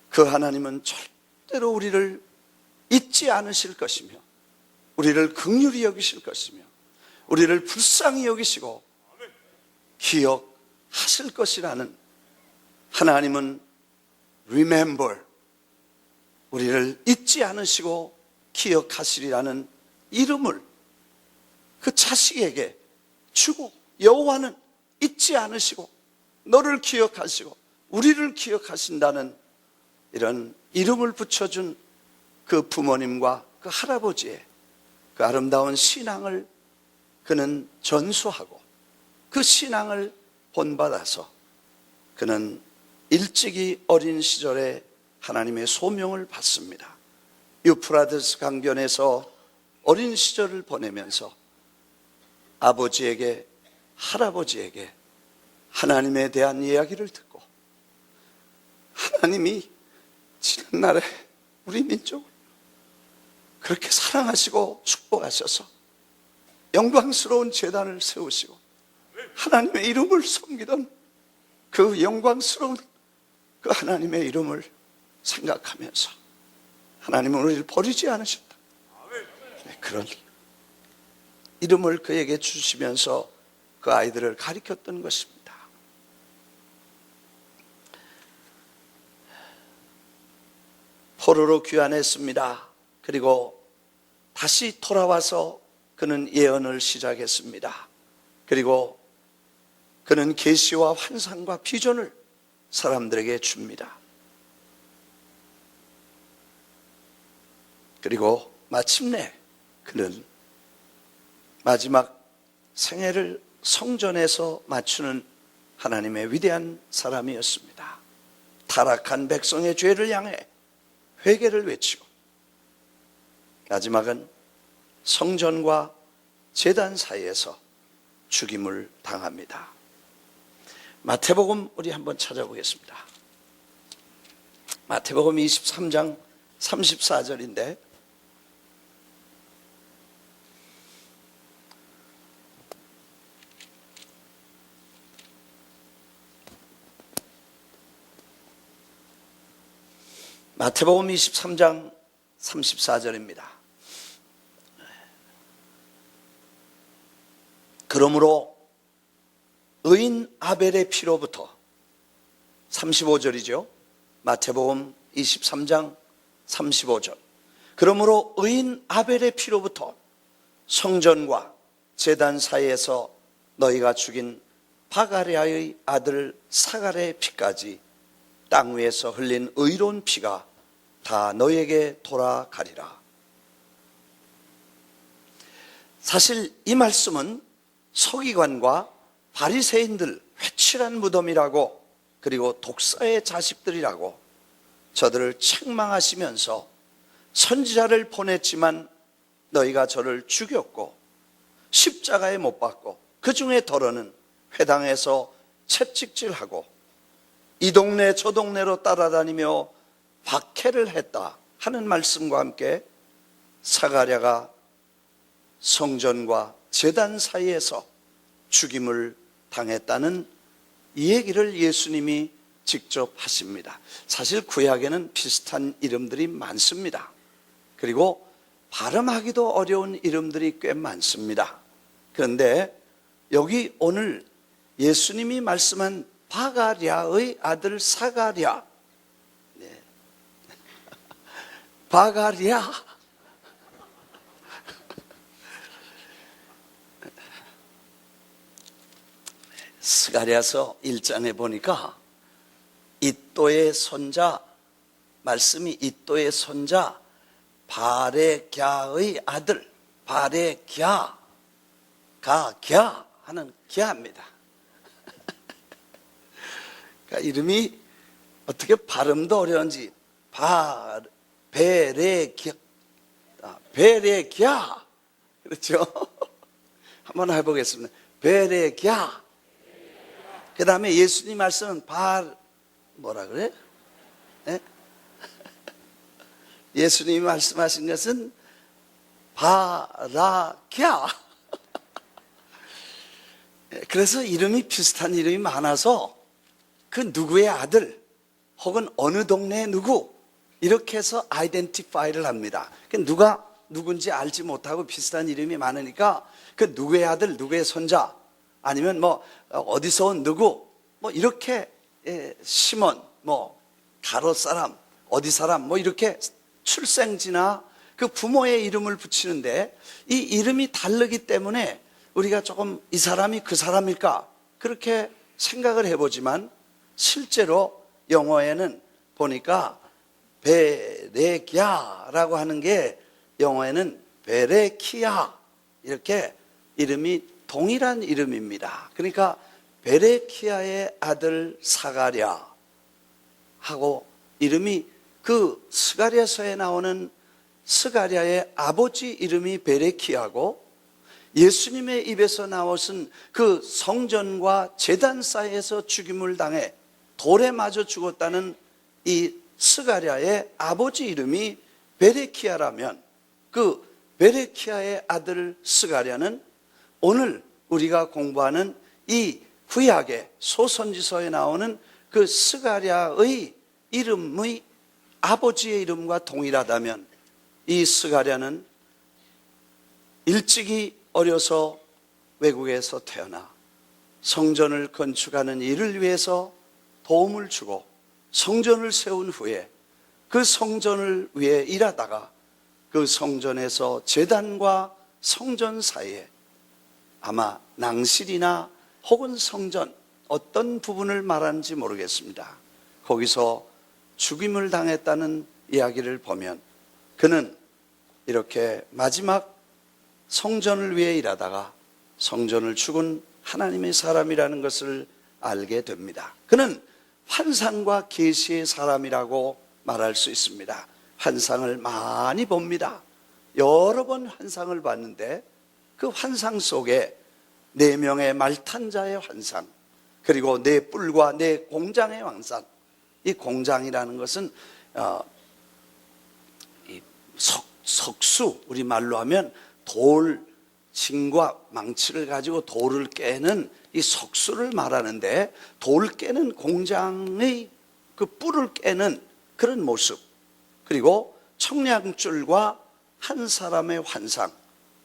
그 하나님은 절대로 우리를 잊지 않으실 것이며 우리를 긍휼히 여기실 것이며 우리를 불쌍히 여기시고 기억하실 것이라는, 하나님은 remember, 우리를 잊지 않으시고 기억하시리라는 이름을 그 자식에게 주고, 여호와는 잊지 않으시고 너를 기억하시고 우리를 기억하신다는 이런 이름을 붙여준 그 부모님과 그 할아버지의 그 아름다운 신앙을 그는 전수하고 그 신앙을 본받아서 그는 일찍이 어린 시절에 하나님의 소명을 받습니다. 유프라데스 강변에서 어린 시절을 보내면서 아버지에게, 할아버지에게 하나님에 대한 이야기를 듣고 하나님이 지난날에 우리 민족을 그렇게 사랑하시고 축복하셔서 영광스러운 제단을 세우시고 하나님의 이름을 섬기던 그 영광스러운 그 하나님의 이름을 생각하면서 하나님은 우리를 버리지 않으셨다. 그런 이름을 그에게 주시면서 그 아이들을 가리켰던 것입니다. 포로로 귀환했습니다. 그리고 다시 돌아와서 그는 예언을 시작했습니다. 그리고 그는 계시와 환상과 비전을 사람들에게 줍니다. 그리고 마침내 그는 마지막 생애를 성전에서 맞추는 하나님의 위대한 사람이었습니다. 타락한 백성의 죄를 향해 회개를 외치고 마지막은 성전과 제단 사이에서 죽임을 당합니다. 마태복음 우리 한번 찾아보겠습니다. 마태복음 23장 34절인데 마태복음 23장 34절입니다. 그러므로 의인 아벨의 피로부터, 35절이죠. 마태복음 23장 35절. 그러므로 의인 아벨의 피로부터 성전과 제단 사이에서 너희가 죽인 바가랴의 아들 사갈의 피까지 땅 위에서 흘린 의로운 피가 다 너희에게 돌아가리라. 사실 이 말씀은 서기관과 바리새인들, 회칠한 무덤이라고, 그리고 독사의 자식들이라고 저들을 책망하시면서 선지자를 보냈지만 너희가 저를 죽였고 십자가에 못 박고 그 중에 더러는 회당에서 채찍질하고 이 동네 저 동네로 따라다니며 박해를 했다 하는 말씀과 함께 사가랴가 성전과 제단 사이에서 죽임을 당했다는 이 얘기를 예수님이 직접 하십니다. 사실 구약에는 비슷한 이름들이 많습니다. 그리고 발음하기도 어려운 이름들이 꽤 많습니다. 그런데 여기 오늘 예수님이 말씀한 바가랴의 아들 사가랴, 바가랴, 스가랴서 1장에 보니까 이또의 손자, 말씀이 이또의 손자 바레갸의 아들, 바레갸, 가갸 하는 갸입니다. 그러니까 이름이 어떻게 발음도 어려운지 베레갸, 베레갸, 그렇죠? 한번 해보겠습니다. 베레갸. 그 다음에 예수님 말씀은 뭐라 그래? 예? 예수님이 말씀하신 것은 바라캬. 그래서 이름이 비슷한 이름이 많아서 그 누구의 아들 혹은 어느 동네의 누구 이렇게 해서 아이덴티파이를 합니다. 누가 누군지 알지 못하고 비슷한 이름이 많으니까 그 누구의 아들, 누구의 손자 아니면 뭐 어디서 온 누구 뭐 이렇게 시몬, 뭐 가롯 사람, 어디 사람 뭐 이렇게 출생지나 그 부모의 이름을 붙이는데 이 이름이 다르기 때문에 우리가 조금 이 사람이 그 사람일까 그렇게 생각을 해보지만 실제로 영어에는 보니까 베레기아라고 하는 게 영어에는 베레키아 이렇게 이름이 동일한 이름입니다. 그러니까 베레키아의 아들 사가랴 하고 이름이 그 스가랴서에 나오는 스가랴의 아버지 이름이 베레키아고 예수님의 입에서 나오신 그 성전과 제단 사이에서 죽임을 당해 돌에 맞아 죽었다는 이 스가랴의 아버지 이름이 베레키아라면 그 베레키아의 아들 스가랴는 오늘 우리가 공부하는 이 구약의 소선지서에 나오는 그 스가랴의 이름의 아버지의 이름과 동일하다면 이 스가랴는 일찍이 어려서 외국에서 태어나 성전을 건축하는 일을 위해서 도움을 주고 성전을 세운 후에 그 성전을 위해 일하다가 그 성전에서 제단과 성전 사이에 아마 낭실이나 혹은 성전 어떤 부분을 말하는지 모르겠습니다. 거기서 죽임을 당했다는 이야기를 보면 그는 이렇게 마지막 성전을 위해 일하다가 성전을 죽은 하나님의 사람이라는 것을 알게 됩니다. 그는 환상과 계시의 사람이라고 말할 수 있습니다. 환상을 많이 봅니다. 여러 번 환상을 봤는데 그 환상 속에 4명의 말탄자의 환상 그리고 4뿔과 4공장의 환상 이 공장이라는 것은 석수 우리말로 하면 돌 징과 망치를 가지고 돌을 깨는 이 석수를 말하는데 돌 깨는 공장의 그 뿔을 깨는 그런 모습 그리고 청량줄과 한 사람의 환상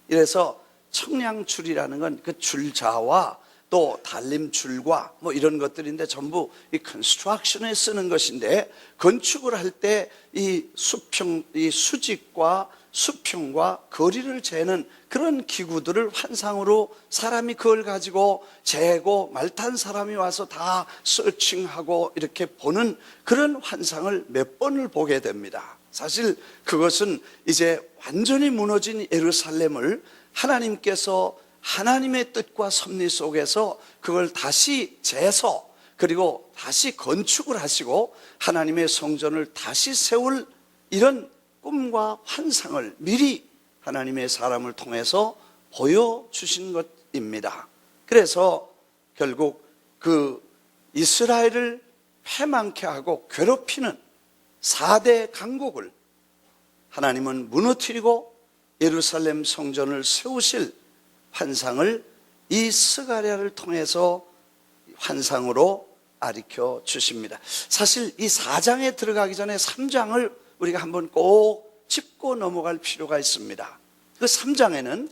이래서 청량줄이라는 건 그 줄자와 또 달림줄과 뭐 이런 것들인데 전부 이 컨스트럭션에 쓰는 것인데 건축을 할 때 이 수직과 수평과 거리를 재는 그런 기구들을 환상으로 사람이 그걸 가지고 재고 말탄 사람이 와서 다 서칭하고 이렇게 보는 그런 환상을 몇 번을 보게 됩니다. 사실 그것은 이제 완전히 무너진 예루살렘을 하나님께서 하나님의 뜻과 섭리 속에서 그걸 다시 재서 그리고 다시 건축을 하시고 하나님의 성전을 다시 세울 이런 꿈과 환상을 미리 하나님의 사람을 통해서 보여주신 것입니다. 그래서 결국 그 이스라엘을 패망케 하고 괴롭히는 4대 강국을 하나님은 무너뜨리고 예루살렘 성전을 세우실 환상을 이 스가랴를 통해서 환상으로 가르쳐 주십니다. 사실 이 4장에 들어가기 전에 3장을 우리가 한번 꼭 짚고 넘어갈 필요가 있습니다. 그 3장에는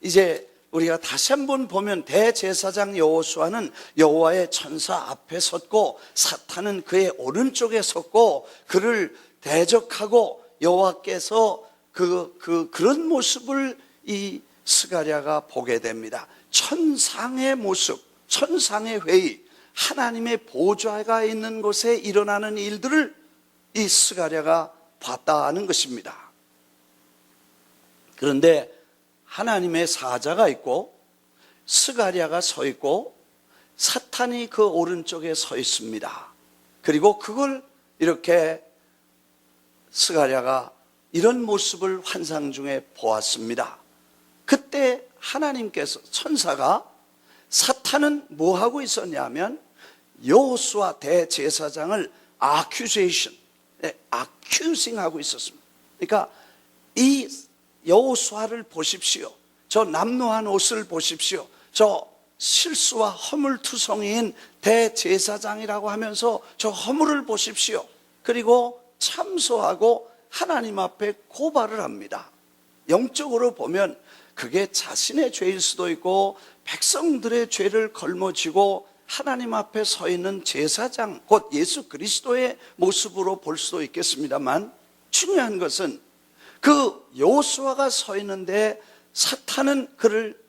이제 우리가 다시 한번 보면 대제사장 여호수아는 여호와의 천사 앞에 섰고 사탄은 그의 오른쪽에 섰고 그를 대적하고 여호와께서 그런 모습을 이 스가랴가 보게 됩니다. 천상의 모습, 천상의 회의, 하나님의 보좌가 있는 곳에 일어나는 일들을 이 스가랴가 봤다는 것입니다. 그런데 하나님의 사자가 있고 스가랴가 서 있고 사탄이 그 오른쪽에 서 있습니다. 그리고 그걸 이렇게 스가랴가 이런 모습을 환상 중에 보았습니다. 그때 하나님께서 천사가 사탄은 뭐 하고 있었냐면 여호수아 대제사장을 accusation accusing하고 있었습니다. 그러니까 이 여호수아를 보십시오. 저 남루한 옷을 보십시오. 저 실수와 허물투성이인 대제사장이라고 하면서 저 허물을 보십시오. 그리고 참소하고 하나님 앞에 고발을 합니다. 영적으로 보면 그게 자신의 죄일 수도 있고 백성들의 죄를 걸머쥐고 하나님 앞에 서 있는 제사장, 곧 예수 그리스도의 모습으로 볼 수도 있겠습니다만, 중요한 것은 그 여호수아가 서 있는데 사탄은 그를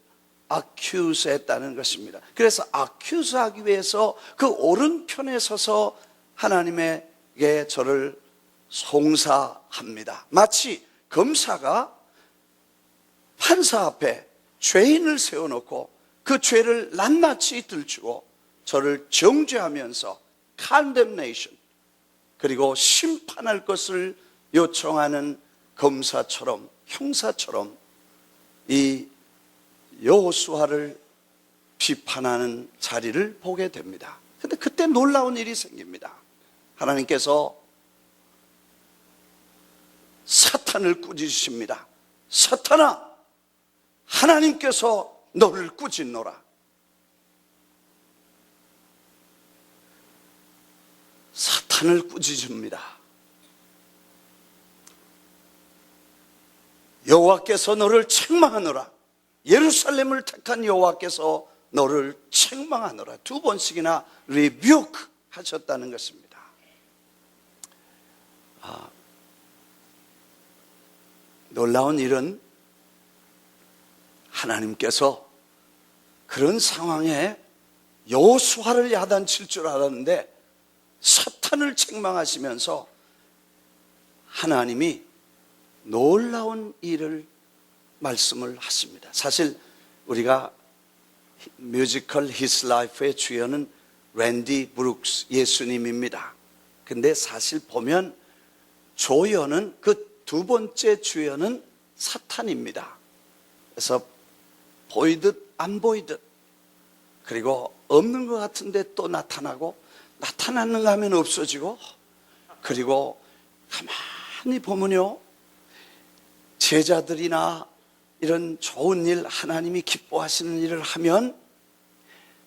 accuse 했다는 것입니다. 그래서 accuse하기 위해서 그 오른편에 서서 하나님에게 저를 송사합니다. 마치 검사가 판사 앞에 죄인을 세워놓고 그 죄를 낱낱이 들추고 저를 정죄하면서 condemnation, 그리고 심판할 것을 요청하는 검사처럼, 형사처럼 이 여호수아를 비판하는 자리를 보게 됩니다. 근데 그때 놀라운 일이 생깁니다. 하나님께서 사탄을 꾸짖으십니다. 사탄아, 하나님께서 너를 꾸짖노라. 사탄을 꾸짖습니다. 여호와께서 너를 책망하노라. 예루살렘을 택한 여호와께서 너를 책망하노라. 2번씩이나 rebuke 하셨다는 것입니다. 놀라운 일은 하나님께서 그런 상황에 여호수아를 야단칠 줄 알았는데 사탄을 책망하시면서 하나님이 놀라운 일을 말씀을 하십니다. 사실 우리가 뮤지컬 His Life의 주연은 랜디 브룩스 예수님입니다. 근데 사실 보면 조연은 그 두 번째 주연은 사탄입니다. 그래서 보이듯 안 보이듯, 그리고 없는 것 같은데 또 나타나고, 나타났는가 하면 없어지고, 그리고 가만히 보면요, 제자들이나 이런 좋은 일, 하나님이 기뻐하시는 일을 하면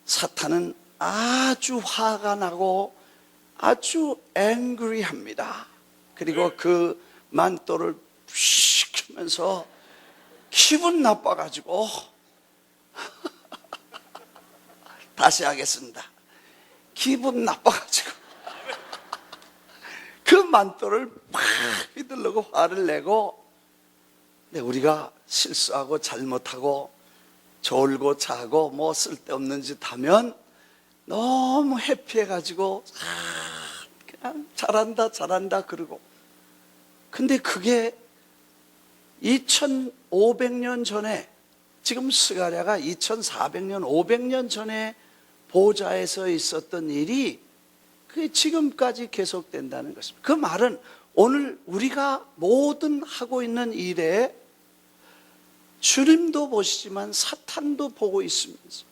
사탄은 아주 화가 나고 아주 angry합니다. 그리고 그 만토를 휙 하면서 기분 나빠가지고 다시 하겠습니다. 기분 나빠가지고 그 만토를 막 휘두르고 화를 내고, 근데 우리가 실수하고 잘못하고 졸고 자고 뭐 쓸데없는 짓 하면 너무 해피해가지고 그냥 잘한다 잘한다 그러고, 근데 그게 2500년 전에, 지금 스가랴가 2400년 500년 전에 보좌에서 있었던 일이 그게 지금까지 계속된다는 것입니다. 그 말은 오늘 우리가 모든 하고 있는 일에 주님도 보시지만 사탄도 보고 있으면서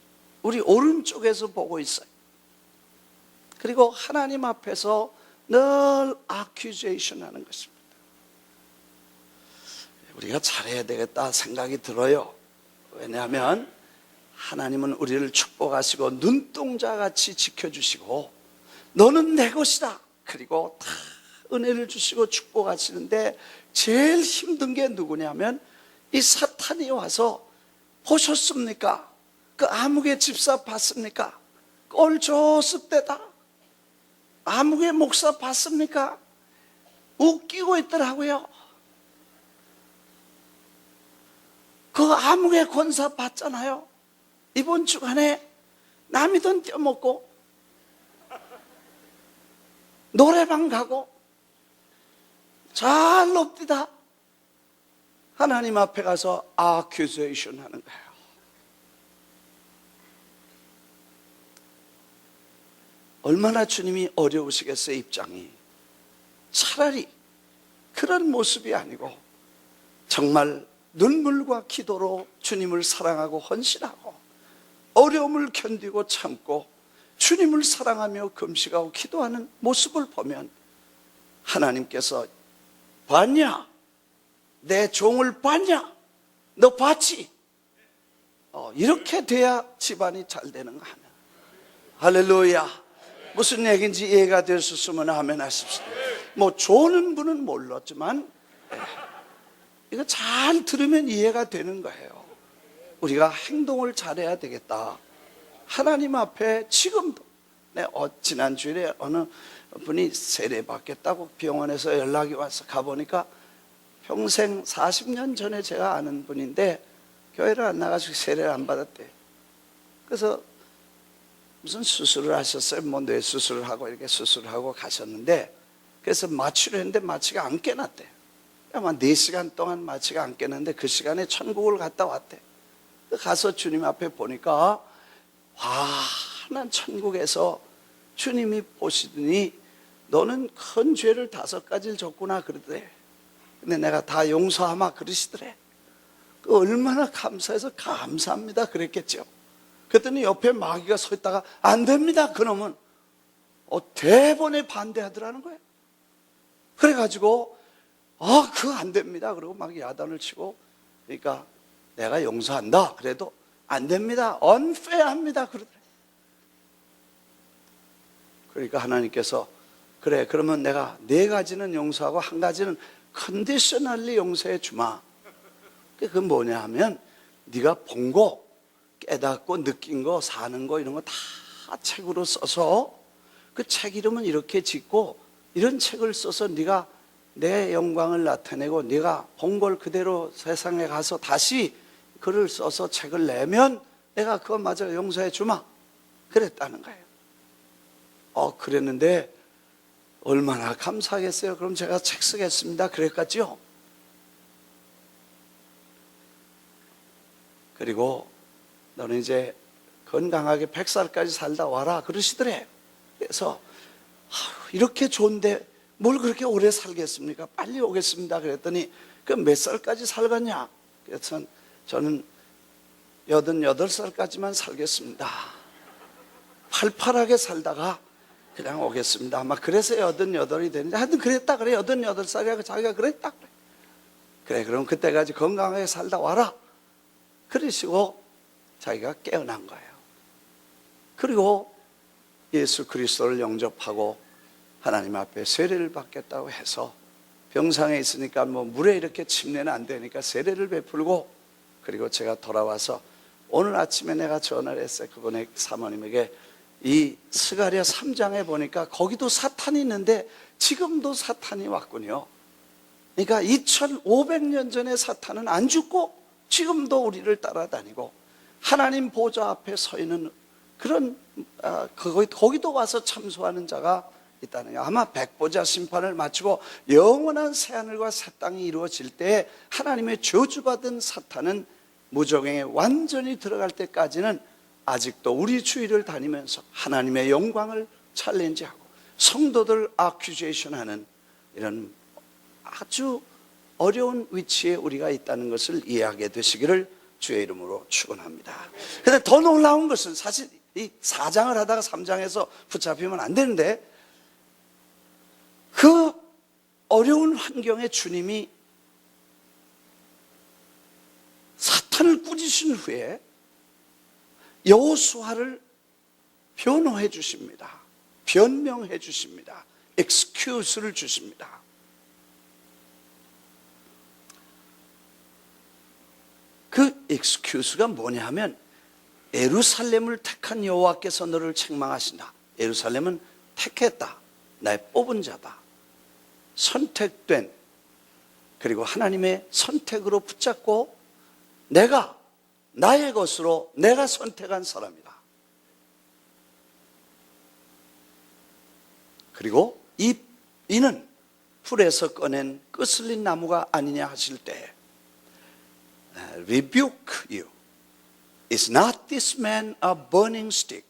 우리 오른쪽에서 보고 있어요. 그리고 하나님 앞에서 늘 accusation 하는 것입니다. 우리가 잘해야 되겠다 생각이 들어요. 왜냐하면 하나님은 우리를 축복하시고 눈동자같이 지켜주시고 너는 내 것이다, 그리고 다 은혜를 주시고 축복하시는데, 제일 힘든 게 누구냐면 이 사탄이 와서 보셨습니까? 그 아무개 집사 봤습니까? 꼴 좋습대다. 아무개 목사 봤습니까? 웃기고 있더라고요. 그 아무개 권사 봤잖아요. 이번 주간에 남이던 떼먹고 노래방 가고 잘 놉디다. 하나님 앞에 가서 accusation 하는 거예요. 얼마나 주님이 어려우시겠어요, 입장이. 차라리 그런 모습이 아니고 정말 눈물과 기도로 주님을 사랑하고 헌신하고 어려움을 견디고 참고 주님을 사랑하며 금식하고 기도하는 모습을 보면 하나님께서 봤냐? 내 종을 봤냐? 너 봤지? 이렇게 돼야 집안이 잘 되는 거 아니야. 할렐루야. 무슨 얘기인지 이해가 될 수 있으면 아멘 하십시오. 뭐 조는 분은 몰랐지만 이거 잘 들으면 이해가 되는 거예요. 우리가 행동을 잘해야 되겠다. 하나님 앞에 지금도 지난 주일에 어느 분이 세례 받겠다고 병원에서 연락이 와서 가보니까 평생 40년 전에 제가 아는 분인데 교회를 안 나가지고 세례를 안 받았대. 그래서 무슨 수술을 하셨어요. 뭐 뇌 수술을 하고 이렇게 수술을 하고 가셨는데, 그래서 마취를 했는데 마취가 안 깨났대. 아마 4시간 동안 마취가 안 깨는데 그 시간에 천국을 갔다 왔대. 가서 주님 앞에 보니까 난 천국에서 주님이 보시더니 너는 큰 죄를 5가지를 졌구나 그러더래. 근데 내가 다 용서하마 그러시더래. 얼마나 감사해서 감사합니다 그랬겠죠. 그랬더니 옆에 마귀가 서 있다가 안 됩니다 그놈은 대번에 반대하더라는 거예요. 그래가지고 그거 안 됩니다 그러고 막 야단을 치고, 그러니까 내가 용서한다 그래도 안 됩니다 unfair합니다 그러더래. 그러니까 하나님께서 그래 그러면 내가 4가지는 용서하고 1가지는 컨디셔널리 용서해 주마. 그게 뭐냐 하면 네가 본 거 깨닫고 느낀 거 사는 거 이런 거 다 책으로 써서 그 책 이름은 이렇게 짓고 이런 책을 써서 네가 내 영광을 나타내고 네가 본 걸 그대로 세상에 가서 다시 글을 써서 책을 내면 내가 그거 마저 용서해 주마 그랬다는 거예요. 그랬는데 얼마나 감사하겠어요. 그럼 제가 책 쓰겠습니다 그랬겠죠. 그리고 너는 이제 건강하게 100살까지 살다 와라 그러시더래. 그래서 이렇게 좋은데 뭘 그렇게 오래 살겠습니까? 빨리 오겠습니다 그랬더니 그럼 몇 살까지 살겠냐? 그래서 저는 88살까지만 살겠습니다. 팔팔하게 살다가 그냥 오겠습니다. 아마 그래서 88이 되는데 하여튼 그랬다 그래. 88살이라고 자기가 그랬다 그래. 그래 그럼 그때까지 건강하게 살다 와라 그러시고 자기가 깨어난 거예요. 그리고 예수 그리스도를 영접하고 하나님 앞에 세례를 받겠다고 해서 병상에 있으니까 뭐 물에 이렇게 침례는 안 되니까 세례를 베풀고, 그리고 제가 돌아와서 오늘 아침에 내가 전화를 했어요. 그분의 사모님에게 이 스가랴 3장에 보니까 거기도 사탄이 있는데 지금도 사탄이 왔군요. 그러니까 2500년 전에 사탄은 안 죽고 지금도 우리를 따라다니고 하나님 보좌 앞에 서 있는 그런 거기도 와서 참소하는 자가 있다는 거예요. 아마 백보자 심판을 마치고 영원한 새하늘과 새 땅이 이루어질 때 하나님의 저주받은 사탄은 무저갱에 완전히 들어갈 때까지는 아직도 우리 주위를 다니면서 하나님의 영광을 챌린지하고 성도들 어큐제이션하는 이런 아주 어려운 위치에 우리가 있다는 것을 이해하게 되시기를 주의 이름으로 축원합니다. 그런데 더 놀라운 것은 사실 이 4장을 하다가 3장에서 붙잡히면 안 되는데, 그 어려운 환경에 주님이 사탄을 꾸짖으신 후에 여호수아를 변호해 주십니다. 변명해 주십니다. excuse를 주십니다. 그 excuse가 뭐냐 하면 예루살렘을 택한 여호와께서 너를 책망하신다. 예루살렘은 택했다. 나의 뽑은 자다. 선택된, 그리고 하나님의 선택으로 붙잡고 내가 나의 것으로 내가 선택한 사람이다. 그리고 이는 풀에서 꺼낸 끄슬린 나무가 아니냐 하실 때 rebuke you. Is not this man a burning stick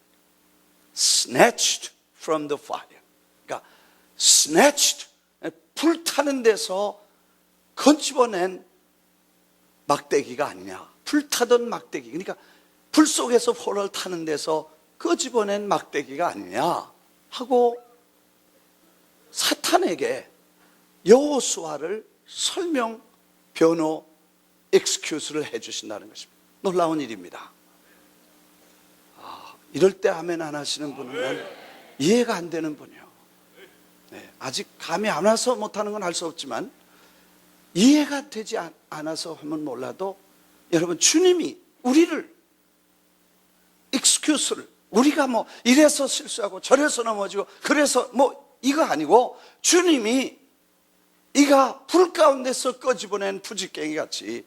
snatched from the fire? 그러니까 snatched, 불타는 데서 건집어낸 막대기가 아니냐. 불타던 막대기, 그러니까 불 속에서 포를 타는 데서 끄집어낸 막대기가 아니냐 하고 사탄에게 여호수아를 설명, 변호, 엑스큐스를 해주신다는 것입니다. 놀라운 일입니다. 이럴 때 아멘 안 하시는 분은 이해가 안 되는 분이에요. 아직 감이 안 와서 못하는 건 알 수 없지만 이해가 되지 않아서 하면 몰라도 여러분, 주님이 우리를 익스큐스를, 우리가 뭐 이래서 실수하고 저래서 넘어지고 그래서 뭐 이거 아니고, 주님이 이가 불 가운데서 꺼집어낸 부지깽이 같이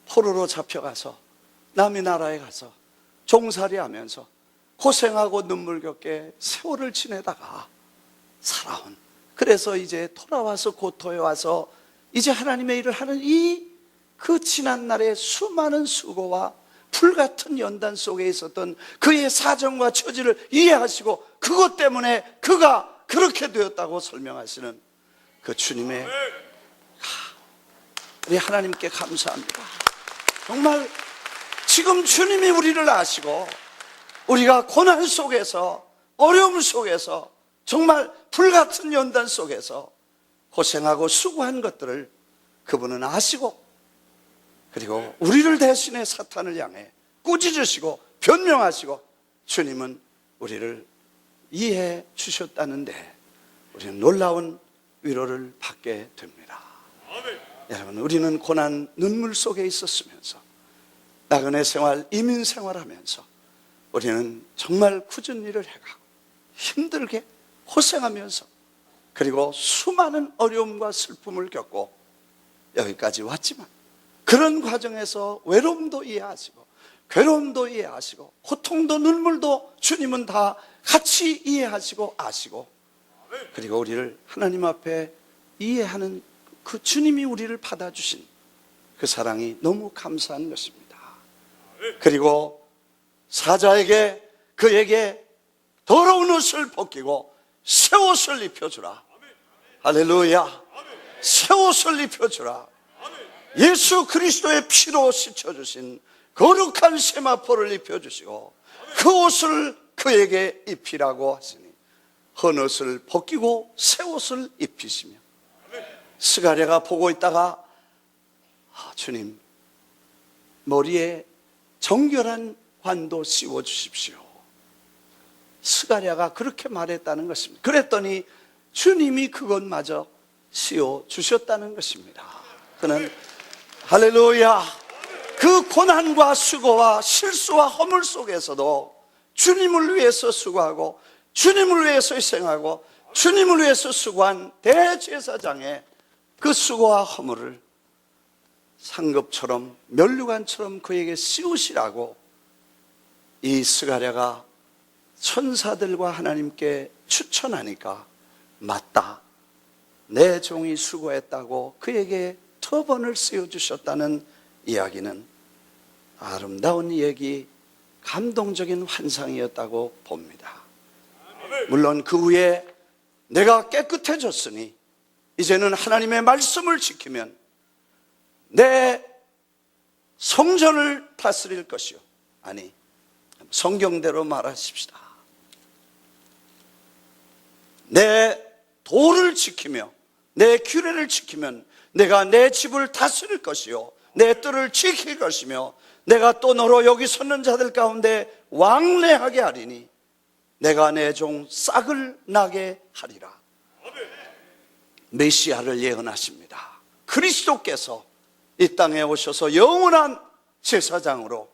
포로로 잡혀가서 남의 나라에 가서 종살이하면서 고생하고 눈물겹게 세월을 지내다가 살아온, 그래서 이제 돌아와서 고토에 와서 이제 하나님의 일을 하는 그 지난 날의 수많은 수고와 불같은 연단 속에 있었던 그의 사정과 처지를 이해하시고 그것 때문에 그가 그렇게 되었다고 설명하시는 그 주님의, 우리 하나님께 감사합니다. 정말 지금 주님이 우리를 아시고 우리가 고난 속에서, 어려움 속에서, 정말 불같은 연단 속에서 고생하고 수고한 것들을 그분은 아시고, 그리고 우리를 대신해 사탄을 향해 꾸짖으시고 변명하시고, 주님은 우리를 이해해 주셨다는데 우리는 놀라운 위로를 받게 됩니다. 여러분, 우리는 고난 눈물 속에 있었으면서 나그네 생활, 이민 생활하면서 우리는 정말 굳은 일을 해가고 힘들게 고생하면서, 그리고 수많은 어려움과 슬픔을 겪고 여기까지 왔지만, 그런 과정에서 외로움도 이해하시고 괴로움도 이해하시고 고통도 눈물도 주님은 다 같이 이해하시고 아시고, 그리고 우리를 하나님 앞에 이해하는 그 주님이 우리를 받아주신 그 사랑이 너무 감사한 것입니다. 그리고 사자에게, 그에게 더러운 옷을 벗기고 새 옷을 입혀주라. 할렐루야. 새 옷을 입혀주라. 예수 그리스도의 피로 씻어주신 거룩한 세마포를 입혀주시고 그 옷을 그에게 입히라고 하시니, 헌옷을 벗기고 새 옷을 입히시며, 스가랴가 보고 있다가 주님, 머리에 정결한 관도 씌워주십시오. 스가랴가 그렇게 말했다는 것입니다. 그랬더니 주님이 그것마저 씌워주셨다는 것입니다. 그는 할렐루야, 그 고난과 수고와 실수와 허물 속에서도 주님을 위해서 수고하고 주님을 위해서 희생하고 주님을 위해서 수고한 대제사장의 그 수고와 허물을 상급처럼 면류관처럼 그에게 씌우시라고 이 스가랴가 천사들과 하나님께 추천하니까, 맞다, 내 종이 수고했다고 그에게 터번을 씌워주셨다는 이야기는 아름다운 얘기, 감동적인 환상이었다고 봅니다. 물론 그 후에 내가 깨끗해졌으니 이제는 하나님의 말씀을 지키면 내 성전을 다스릴 것이요, 아니 성경대로 말하십시다. 내 도를 지키며 내 규례를 지키면 내가 내 집을 다스릴 것이요, 내 뜰을 지킬 것이며, 내가 또 너로 여기 섰는 자들 가운데 왕래하게 하리니 내가 내 종 싹을 나게 하리라. 메시아를 예언하십니다. 그리스도께서 이 땅에 오셔서 영원한 제사장으로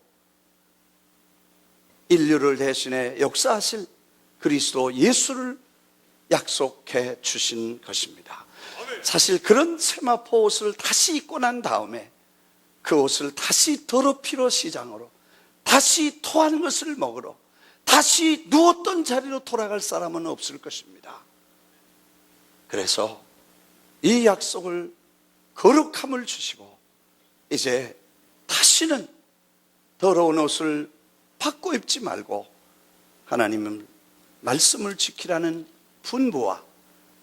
인류를 대신해 역사하실 그리스도 예수를 약속해 주신 것입니다. 사실 그런 세마포 옷을 다시 입고 난 다음에 그 옷을 다시 더럽히러 시장으로, 다시 토한 것을 먹으러, 다시 누웠던 자리로 돌아갈 사람은 없을 것입니다. 그래서 이 약속을, 거룩함을 주시고 이제 다시는 더러운 옷을 바꿔 입지 말고 하나님은 말씀을 지키라는 분부와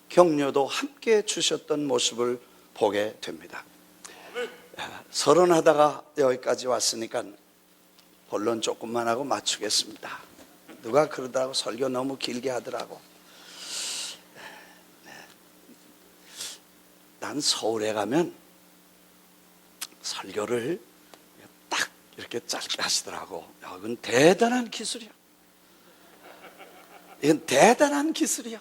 격려도 함께 주셨던 모습을 보게 됩니다. 서론하다가 여기까지 왔으니까 본론 조금만 하고 맞추겠습니다. 누가 그러더라고, 설교 너무 길게 하더라고. 난 서울에 가면 설교를 딱 이렇게 짧게 하시더라고. 야, 이건 대단한 기술이야. 이건 대단한 기술이야.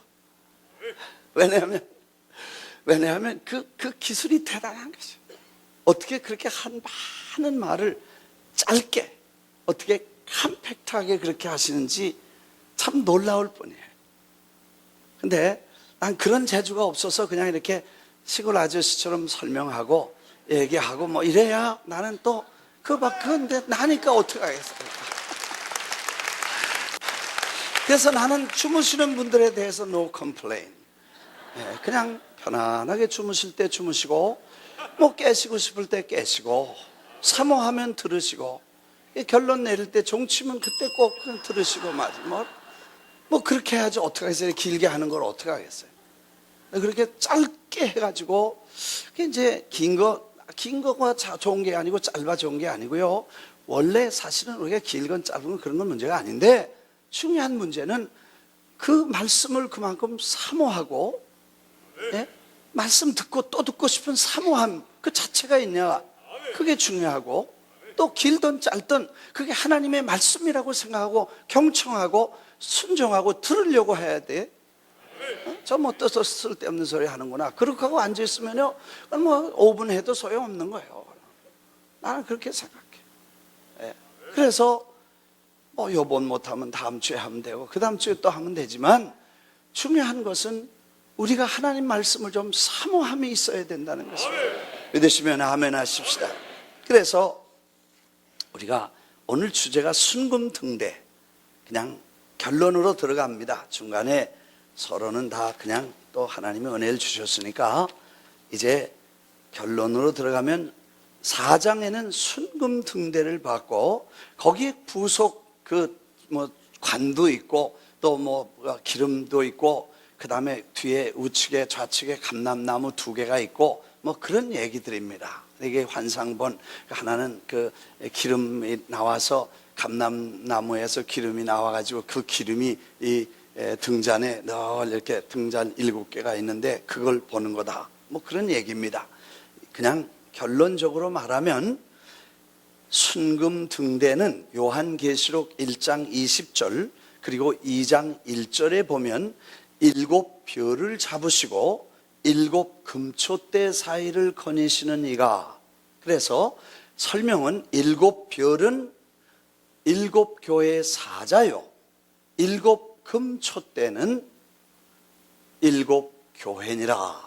왜냐하면 그 기술이 대단한 것이야. 어떻게 그렇게 많은 말을 짧게, 어떻게 컴팩트하게 그렇게 하시는지 참 놀라울 뿐이에요. 근데 난 그런 재주가 없어서 그냥 이렇게 시골 아저씨처럼 설명하고 얘기하고 뭐 이래야 나는 또 그런데 나니까 어떻게 하겠어요. 그래서 나는 주무시는 분들에 대해서 no complain. 그냥 편안하게 주무실 때 주무시고 뭐 깨시고 싶을 때 깨시고 사모하면 들으시고 결론 내릴 때 종치면 그때 꼭 들으시고 뭐 그렇게 해야지. 어떻게 하겠어요. 길게 하는 걸 어떻게 하겠어요. 그렇게 짧게 해가지고 이제 긴 거가 좋은 게 아니고 짧아 좋은 게 아니고요. 원래 사실은 우리가 길건 짧은 그런 건 문제가 아닌데 중요한 문제는 그 말씀을 그만큼 사모하고 말씀 듣고 또 듣고 싶은 사모함 그 자체가 있냐, 그게 중요하고, 또 길든 짧든 그게 하나님의 말씀이라고 생각하고 경청하고 순종하고 들으려고 해야 돼. 저 뭐 떠서 쓸데없는 소리 하는구나 그렇게 하고 앉아있으면요 뭐 5분 해도 소용없는 거예요. 나는 그렇게 생각해. 그래서 뭐 요번 못하면 다음 주에 하면 되고 그 다음 주에 또 하면 되지만, 중요한 것은 우리가 하나님 말씀을 좀 사모함이 있어야 된다는 것입니다. 믿으시면 아멘 하십시다. 그래서 우리가 오늘 주제가 순금등대, 그냥 결론으로 들어갑니다. 중간에 서로는 다 그냥 또 하나님의 은혜를 주셨으니까 이제 결론으로 들어가면 4장에는 순금등대를 받고 거기에 부속 뭐 관도 있고 또 뭐 기름도 있고 그 다음에 뒤에 우측에 좌측에 감람나무 2개가 있고 뭐 그런 얘기들입니다. 이게 환상본, 하나는 그 기름이 나와서 감람나무에서 기름이 나와가지고 그 기름이 이 등잔에 늘 이렇게 등잔 7개가 있는데 그걸 보는 거다. 뭐 그런 얘기입니다. 그냥 결론적으로 말하면 순금등대는 요한계시록 1장 20절 그리고 2장 1절에 보면 7별을 잡으시고 7금초대 사이를 거니시는 이가, 그래서 설명은 7별은 7교회의 사자요, 7금초대는 7교회니라.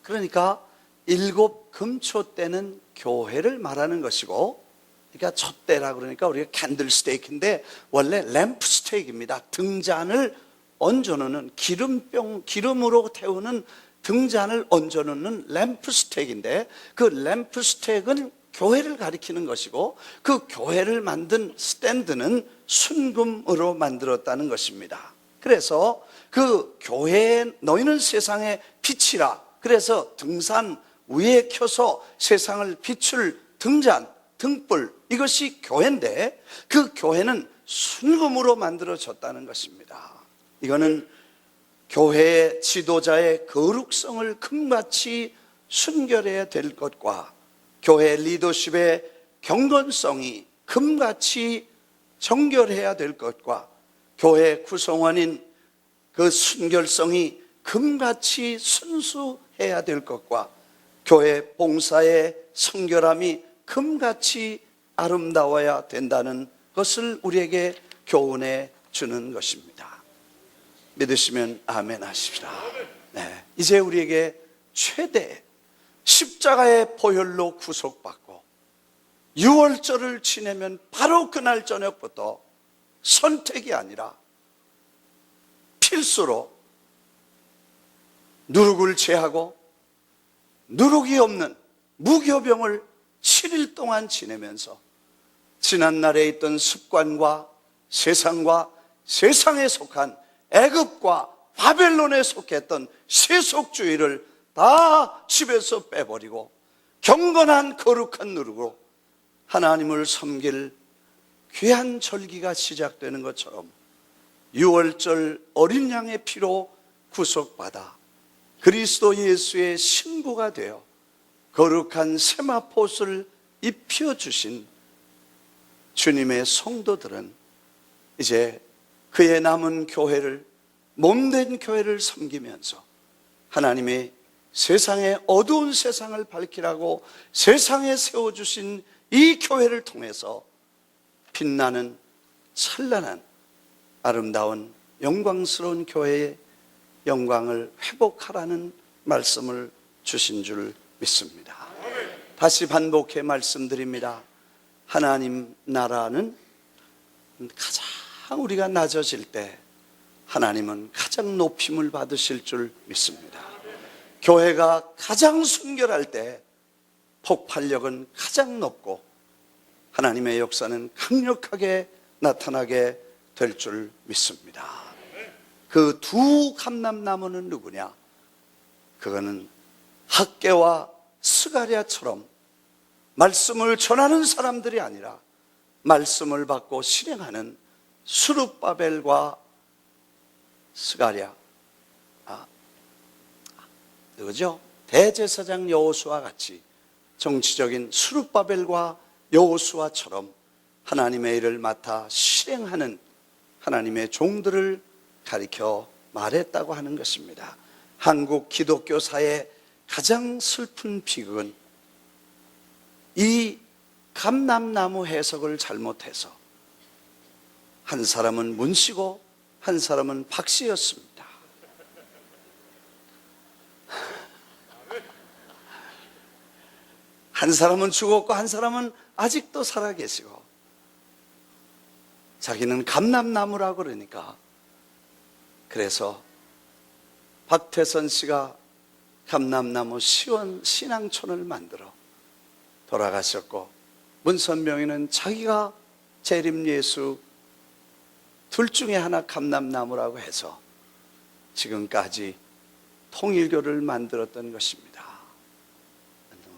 그러니까 7금초대는 교회를 말하는 것이고, 그러니까 촛대라 그러니까 우리가 캔들스테이크인데 원래 램프스테이크입니다. 등잔을 얹어놓는 기름으로 태우는 등잔을 얹어놓는 램프스테이크인데, 그 램프스테이크는 교회를 가리키는 것이고 그 교회를 만든 스탠드는 순금으로 만들었다는 것입니다. 그래서 그 교회에 너희는 세상의 빛이라, 그래서 등산 위에 켜서 세상을 비출 등잔, 등불, 이것이 교회인데 그 교회는 순금으로 만들어졌다는 것입니다. 이거는 교회의 지도자의 거룩성을 금같이 순결해야 될 것과 교회 리더십의 경건성이 금같이 정결해야 될 것과 교회 구성원인 그 순결성이 금같이 순수해야 될 것과 교회 봉사의 성결함이 금같이 아름다워야 된다는 것을 우리에게 교훈해 주는 것입니다. 믿으시면 아멘 하십시다. 네, 이제 우리에게 최대 십자가의 보혈로 구속받고 6월절을 지내면 바로 그날 저녁부터 선택이 아니라 필수로 누룩을 제하고 누룩이 없는 무교병을 7일 동안 지내면서 지난날에 있던 습관과 세상과 세상에 속한 애굽과 바벨론에 속했던 세속주의를 다 집에서 빼버리고 경건한 거룩한 누룩으로 하나님을 섬길 귀한 절기가 시작되는 것처럼 6월절 어린 양의 피로 구속받아 그리스도 예수의 신부가 되어 거룩한 세마포옷을 입혀주신 주님의 성도들은 이제 그의 남은 교회를, 몸된 교회를 섬기면서 하나님의 세상의 어두운 세상을 밝히라고 세상에 세워주신 이 교회를 통해서 빛나는 찬란한 아름다운 영광스러운 교회의 영광을 회복하라는 말씀을 주신 줄 믿습니다. 다시 반복해 말씀드립니다. 하나님 나라는 가장 우리가 낮아질 때 하나님은 가장 높임을 받으실 줄 믿습니다. 교회가 가장 순결할 때 폭발력은 가장 높고 하나님의 역사는 강력하게 나타나게 될 줄 믿습니다. 그 두 감람나무는 누구냐? 그거는 학개와 스가랴처럼 말씀을 전하는 사람들이 아니라 말씀을 받고 실행하는 스룹바벨과 스가랴, 그죠? 대제사장 여호수아와 같이 정치적인 스룹바벨과 여호수아처럼 하나님의 일을 맡아 실행하는 하나님의 종들을 가리켜 말했다고 하는 것입니다. 한국 기독교사의 가장 슬픈 비극은 이 감람나무 해석을 잘못해서 한 사람은 문씨고 한 사람은 박씨였습니다. 한 사람은 죽었고 한 사람은 아직도 살아계시고 자기는 감람나무라고 그러니까 그래서 박태선 씨가 감람나무 신앙촌을 만들어 돌아가셨고 문선명이는 자기가 재림예수 둘 중에 하나 감람나무라고 해서 지금까지 통일교를 만들었던 것입니다.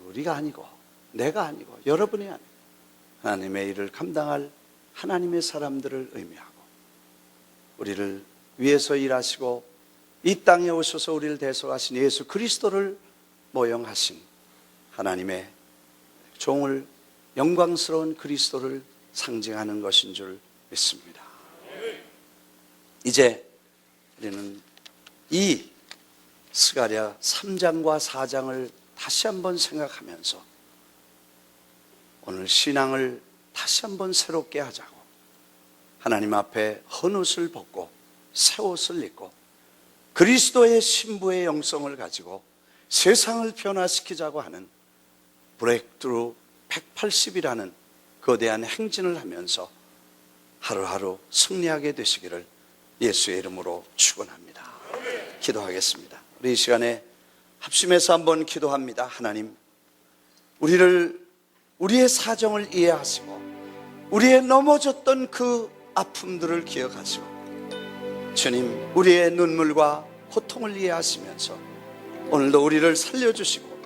우리가 아니고 내가 아니고 여러분이 아니고 하나님의 일을 감당할 하나님의 사람들을 의미하고 우리를 위해서 일하시고 이 땅에 오셔서 우리를 대속하신 예수 그리스도를 모형하신 하나님의 종을 영광스러운 그리스도를 상징하는 것인 줄 믿습니다. 이제 우리는 이 스가랴 3장과 4장을 다시 한번 생각하면서 오늘 신앙을 다시 한번 새롭게 하자고 하나님 앞에 헌옷을 벗고 새 옷을 입고 그리스도의 신부의 영성을 가지고 세상을 변화시키자고 하는 브레이크트루 180이라는 거대한 행진을 하면서 하루하루 승리하게 되시기를 예수의 이름으로 축원합니다. 기도하겠습니다. 우리 이 시간에 합심해서 한번 기도합니다. 하나님, 우리의 사정을 이해하시고 우리의 넘어졌던 그 아픔들을 기억하시고 주님, 우리의 눈물과 고통을 이해하시면서 오늘도 우리를 살려주시고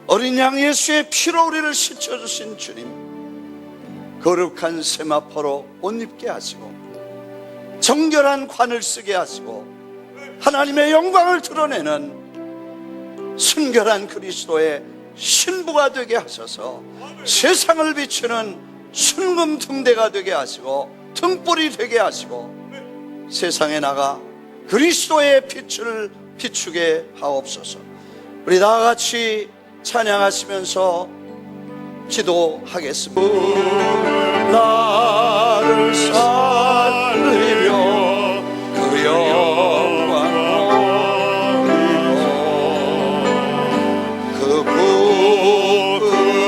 어린 양 예수의 피로 우리를 씻어주신 주님, 거룩한 세마포로 옷 입게 하시고 정결한 관을 쓰게 하시고 하나님의 영광을 드러내는 순결한 그리스도의 신부가 되게 하셔서 세상을 비추는 순금 등대가 되게 하시고 등불이 되게 하시고 세상에 나가 그리스도의 빛을 비추게 하옵소서. 우리 다 같이 찬양하시면서 기도하겠습니다. 나를 살리며 그 영광으로 그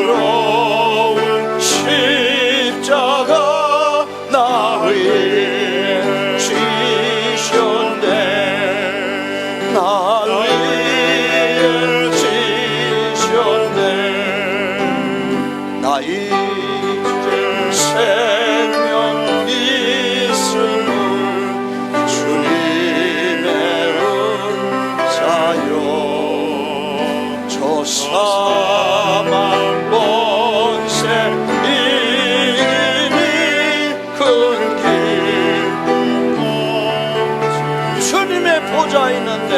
부끄러운 십자가 나의 지셨네 나 위에 지셨네 나 이제 생명 있음을 주님의 은사요 저 사망 권세 이기니 큰 기쁨 주님의 보좌 있는데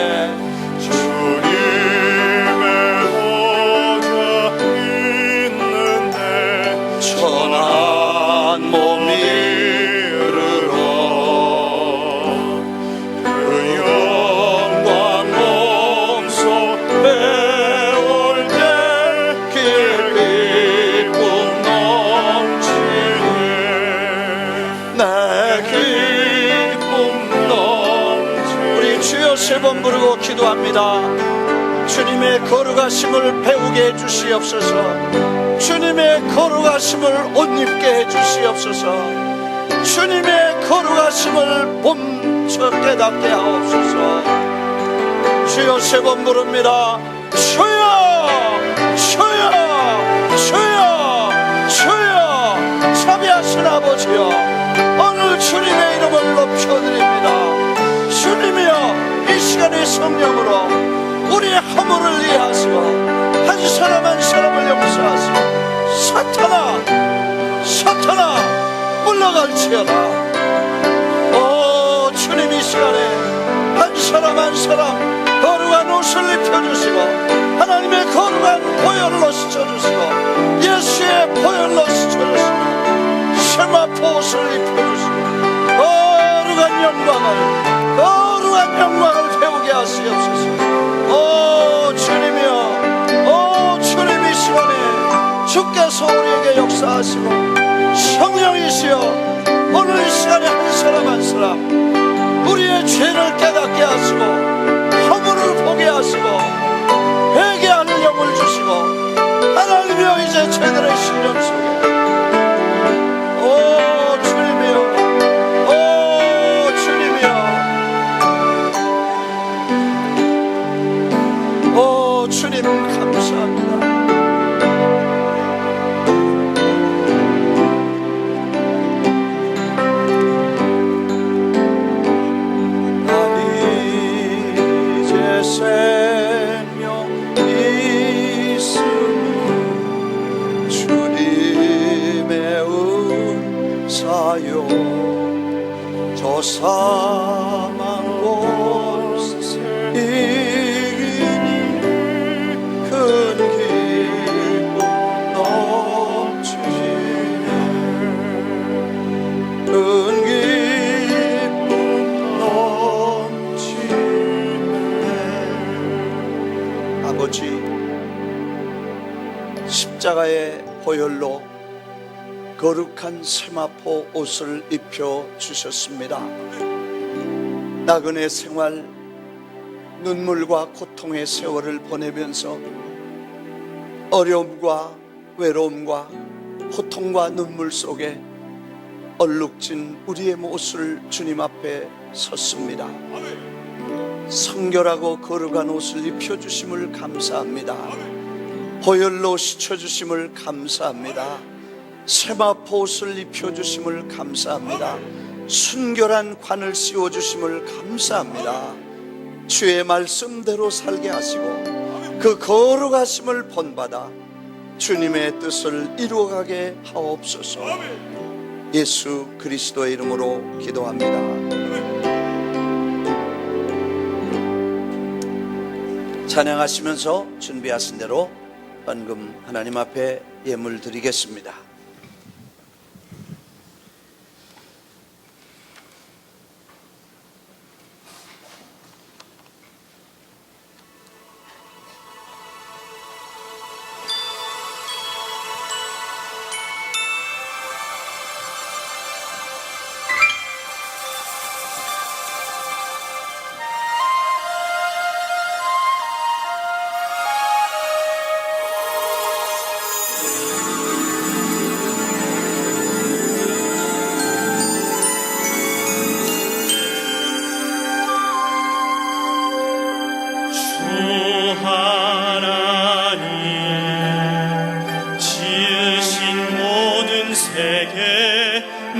번 부르고 기도합니다. 주님의 거룩하심을 배우게 해주시옵소서. 주님의 거룩하심을 옷 입게 해주시옵소서. 주님의 거룩하심을 봄처 깨닫게 하옵소서. 주여, 세 번 부릅니다. 주여, 주여, 주여, 주여. 자비하신 아버지여, 오늘 주님의 이름을 높여드립니다. 주님이여, 이 시간의 성령으로 우리의 허물을 이해하시고 한 사람 한 사람을 용서하시고 사탄아 물러갈지어다. 오 주님, 이 시간에 한 사람 한 사람 거룩한 옷을 입혀주시고 하나님의 거룩한 보혈로 씻어주시고 예수의 보혈로 씻어주시고 세마포 옷을 입혀주시고 거룩한 영광을 배우게 하시옵소서. 오 주님이여, 오 주님, 이 시간에 주께서 우리에게 역사하시고 성령이시여 오늘 이 시간에 한 사람 한 사람 우리의 죄를 깨닫게 하시고 허물을 보게 하시고 회개하는 영을 주시고 하나님이여 이제 죄들의 신령 속에 오 주님이여, 오 주님이여, 오 주님 감사합니다. 생명 있음 주님의 은사요 저 사망 곳에 이기니 큰 기쁨 넘치네. 큰 기쁨 넘치네. 아버지, 십자가의 보혈로 거룩한 세마포 옷을 입혀 주셨습니다. 나그네 생활, 눈물과 고통의 세월을 보내면서 어려움과 외로움과 고통과 눈물 속에 얼룩진 우리의 모습을 주님 앞에 섰습니다. 성결하고 거룩한 옷을 입혀주심을 감사합니다. 보혈로 씻어주심을 감사합니다. 세마포 옷을 입혀주심을 감사합니다. 순결한 관을 씌워주심을 감사합니다. 주의 말씀대로 살게 하시고 그 거룩하심을 본받아 주님의 뜻을 이루어가게 하옵소서. 예수 그리스도의 이름으로 기도합니다. 찬양하시면서 준비하신 대로 헌금 하나님 앞에 예물 드리겠습니다.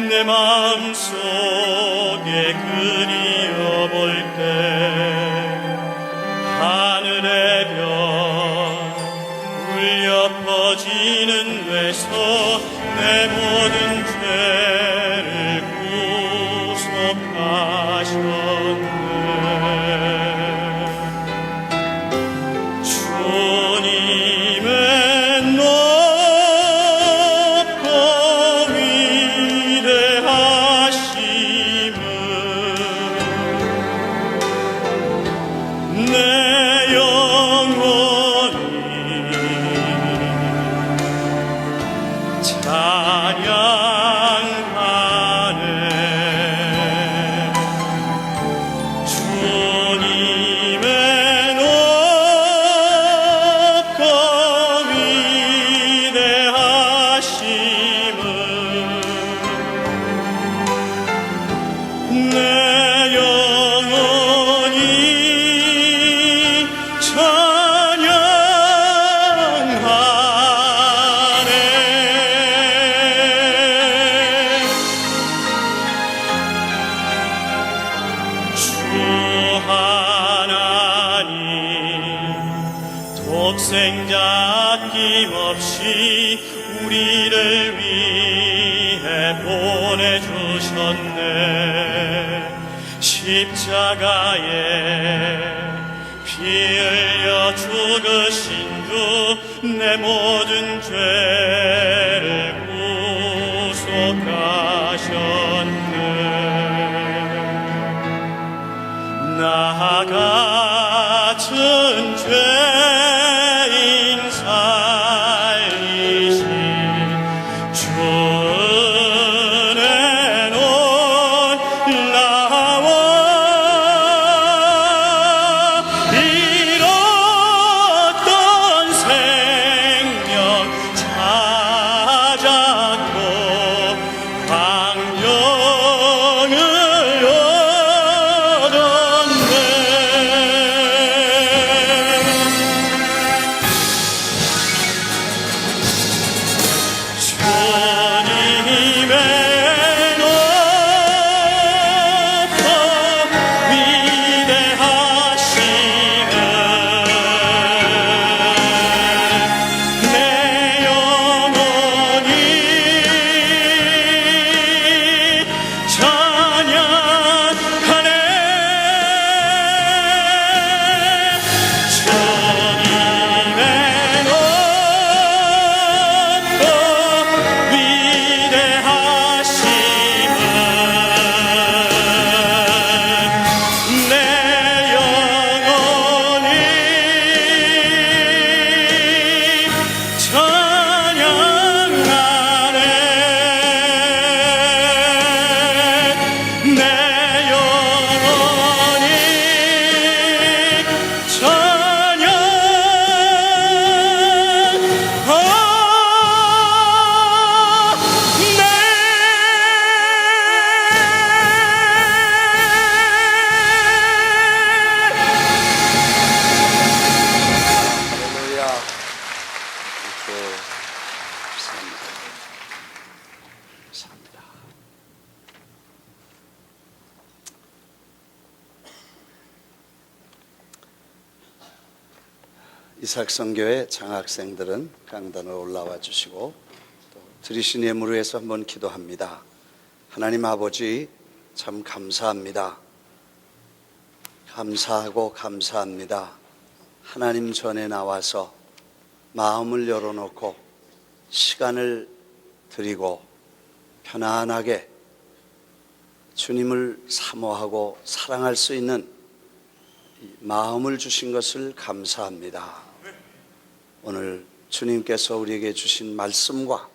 내 마음속에 그리워볼 때 하늘의 별 울려 퍼지는 외서 내 모든 죄를 구속하셨네. 주님의 높고 위대하심은 내 영혼이 찬양하네. 아낌없이 우리를 위해 보내주셨네. 십자가에 피 흘려 죽으신 주 내 모든 죄를 구속하셨네. 나 같은 죄인 살리신 주는 놀라워. 잃었던 생명 찾았고 광명을 얻었네. 주님의 높고 위대하심을 내 영혼이 찬양하네. 주님의 높고 위대하심을 내 영혼이 찬양하네. 내 영혼이 할렐루야. 감사합니다. 감사합니다. 이삭성교회 장학생들은 강단으로 올라와 주시고 또 드리신 예물을 위해서 한번 기도합니다. 하나님 아버지, 참 감사합니다. 감사하고 감사합니다. 하나님 전에 나와서 마음을 열어놓고 시간을 드리고 편안하게 주님을 사모하고 사랑할 수 있는 이 마음을 주신 것을 감사합니다. 오늘 주님께서 우리에게 주신 말씀과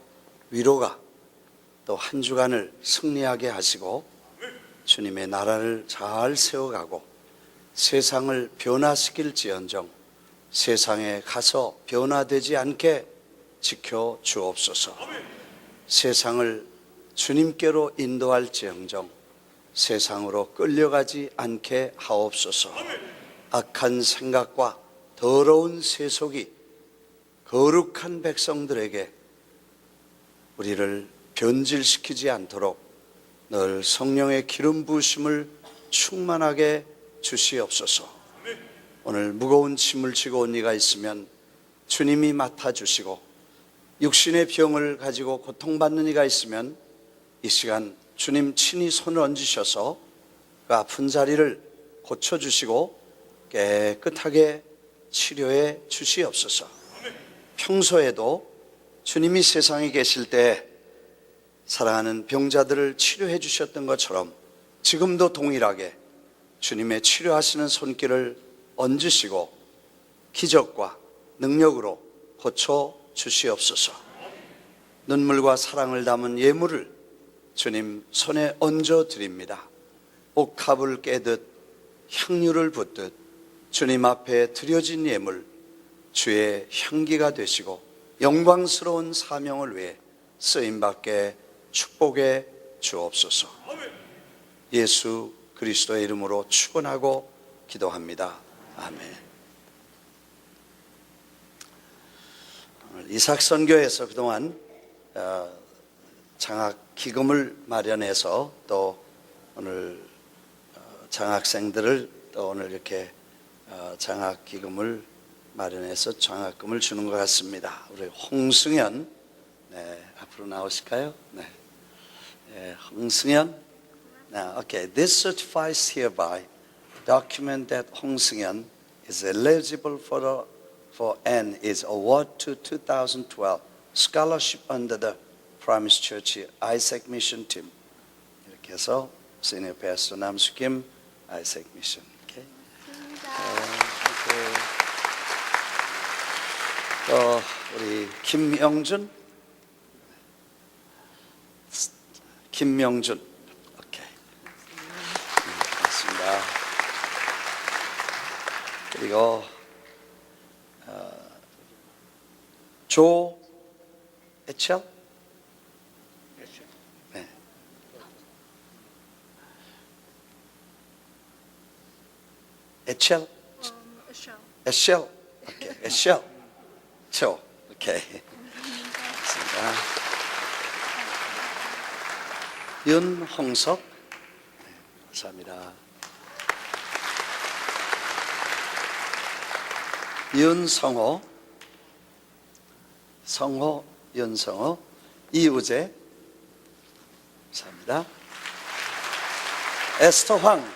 위로가 또 한 주간을 승리하게 하시고 주님의 나라를 잘 세워가고 세상을 변화시킬지언정 세상에 가서 변화되지 않게 지켜 주옵소서. 세상을 주님께로 인도할지언정 세상으로 끌려가지 않게 하옵소서. 악한 생각과 더러운 세속이 거룩한 백성들에게 우리를 변질시키지 않도록 늘 성령의 기름 부으심을 충만하게 주시옵소서. 오늘 무거운 짐을 지고 온 이가 있으면 주님이 맡아주시고 육신의 병을 가지고 고통받는 이가 있으면 이 시간 주님 친히 손을 얹으셔서 그 아픈 자리를 고쳐주시고 깨끗하게 치료해 주시옵소서. 평소에도 주님이 세상에 계실 때 사랑하는 병자들을 치료해 주셨던 것처럼 지금도 동일하게 주님의 치료하시는 손길을 얹으시고 기적과 능력으로 고쳐 주시옵소서. 눈물과 사랑을 담은 예물을 주님 손에 얹어 드립니다. 옥합을 깨듯 향유를 붓듯 주님 앞에 드려진 예물 주의 향기가 되시고 영광스러운 사명을 위해 쓰임받게 축복해 주옵소서. 예수 그리스도의 이름으로 축원하고 기도합니다. 아멘. 이삭선교에서 그동안 장학기금을 마련해서 또 오늘 장학생들을 또 오늘 이렇게 장학기금을 마련해서 장학금을 주는 것 같습니다. 우리 홍승현, 네, 앞으로 나오실까요? 네, 홍승현. Now, okay, this certifies hereby document that 홍승현 is eligible for and is awarded to 2012 scholarship under the Promise Church Isaac Mission Team. 이렇게 해서 Senior Pastor 남수김 Isaac Mission. Okay. 또 우리 김명준, 오케이, 고맙습니다. 그리고 조 에첼, 네. 에첼, 에첼, 오케이, 에첼. 초, 오케이. 고맙습니다. 윤홍석, 네, 감사합니다. 윤성호, 윤성호, 이우재, 감사합니다. 에스터 황,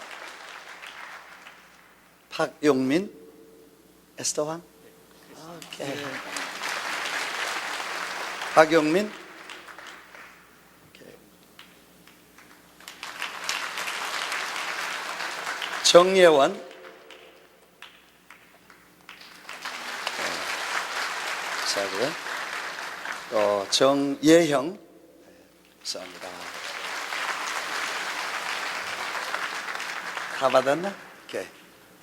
박용민, 에스터 황. 오케이. 박용민. 오케이. 정예원. 감사하고요. 또 정예형. 감사합니다. 다 받았나? 오케이.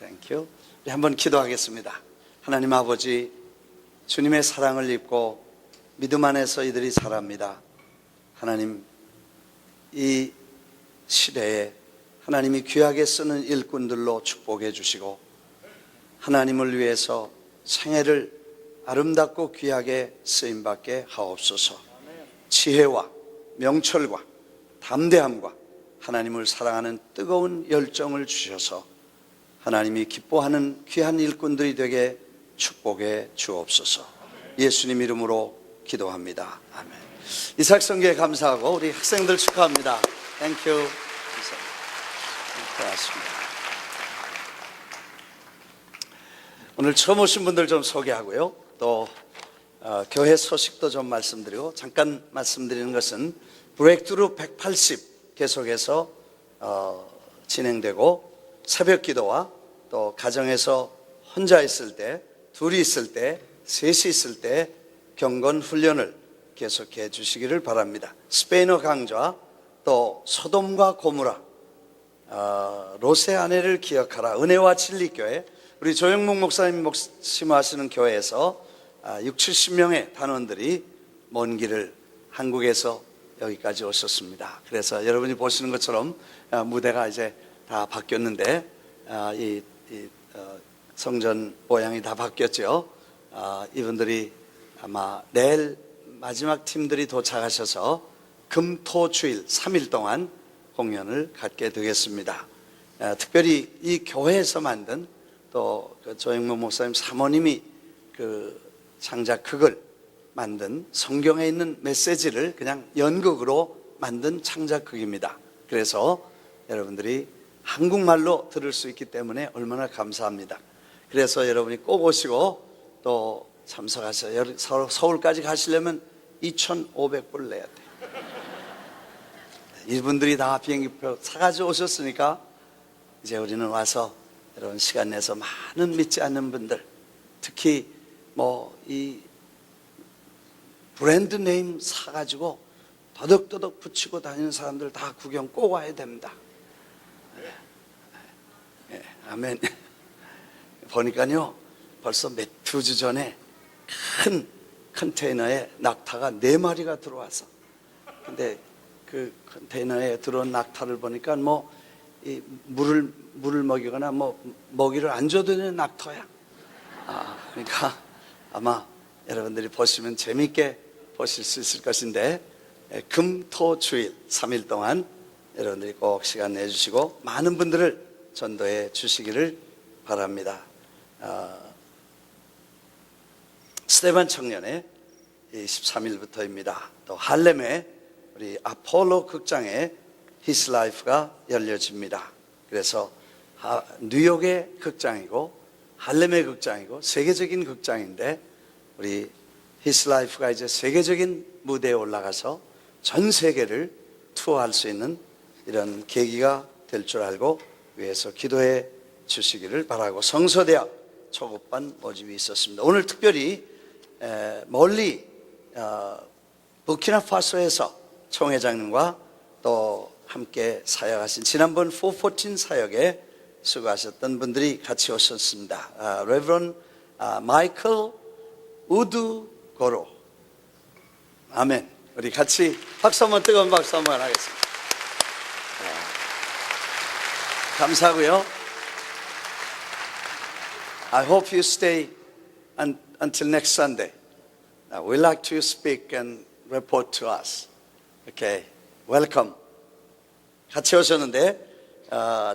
땡큐. 한번 기도하겠습니다. 하나님 아버지, 주님의 사랑을 입고 믿음 안에서 이들이 자랍니다. 하나님, 이 시대에 하나님이 귀하게 쓰는 일꾼들로 축복해 주시고 하나님을 위해서 생애를 아름답고 귀하게 쓰임받게 하옵소서. 지혜와 명철과 담대함과 하나님을 사랑하는 뜨거운 열정을 주셔서 하나님이 기뻐하는 귀한 일꾼들이 되게 축복해 주옵소서. 예수님 이름으로 기도합니다. 아멘. 이삭 성교에 감사하고 우리 학생들 축하합니다. 땡큐. 고맙습니다. 오늘 처음 오신 분들 좀 소개하고요. 또 교회 소식도 좀 말씀드리고, 잠깐 말씀드리는 것은 브레이크트루 180 계속해서 진행되고, 새벽 기도와 또 가정에서 혼자 있을 때, 둘이 있을 때, 셋이 있을 때 경건 훈련을 계속해 주시기를 바랍니다. 스페인어 강좌, 또 소돔과 고무라, 롯의 아내를 기억하라, 은혜와 진리교회, 우리 조영목 목사님 심화하시는 교회에서 60-70명의 단원들이 먼 길을 한국에서 여기까지 오셨습니다. 그래서 여러분이 보시는 것처럼 무대가 이제 다 바뀌었는데, 이 성전 모양이 다 바뀌었죠. 이분들이 아마 내일 마지막 팀들이 도착하셔서 금토주일 3일 동안 공연을 갖게 되겠습니다. 특별히 이 교회에서 만든, 또 조영모 목사님 사모님이 그 창작극을 만든, 성경에 있는 메시지를 그냥 연극으로 만든 창작극입니다. 그래서 여러분들이 한국말로 들을 수 있기 때문에 얼마나 감사합니다. 그래서 여러분이 꼭 오시고 또 참석하셔요. 서울까지 가시려면 2,500불 내야 돼요. 이분들이 다 비행기표 사가지고 오셨으니까 이제 우리는 와서 여러분 시간 내서 많은 믿지 않는 분들, 특히 뭐 이 브랜드 네임 사가지고 더덕더덕 붙이고 다니는 사람들 다 구경 꼭 와야 됩니다. 네, 아멘. 보니까요, 벌써 몇 주 전에 큰 컨테이너에 낙타가 4마리가 들어와서, 근데 그 컨테이너에 들어온 낙타를 보니까 뭐 이 물을 먹이거나 뭐 먹이를 안 줘도 되는 낙타야. 그러니까 아마 여러분들이 보시면 재미있게 보실 수 있을 것인데, 금토주일 3일 동안 여러분들이 꼭 시간 내주시고 많은 분들을 전도해 주시기를 바랍니다. 스테반 청년회 23일부터입니다. 또 할렘의 우리 아폴로 극장에 His Life가 열려집니다. 그래서 뉴욕의 극장이고 할렘의 극장이고 세계적인 극장인데 우리 His Life가 이제 세계적인 무대에 올라가서 전 세계를 투어할 수 있는 이런 계기가 될 줄 알고 위해서 기도해 주시기를 바라고 성서대학 초급반 모집이 있었습니다. 오늘 특별히 멀리 부키나파소에서 총회장님과 또 함께 사역하신 지난번 414 사역에 수고하셨던 분들이 같이 오셨습니다. 레브런 마이클 우드 고로. 아멘. 우리 같이 박수 한번, 뜨거운 박수 한번 하겠습니다. 감사하고요. I hope you stay until next Sunday. We'd like to speak and report to us. Okay, welcome. 같이 오셨는데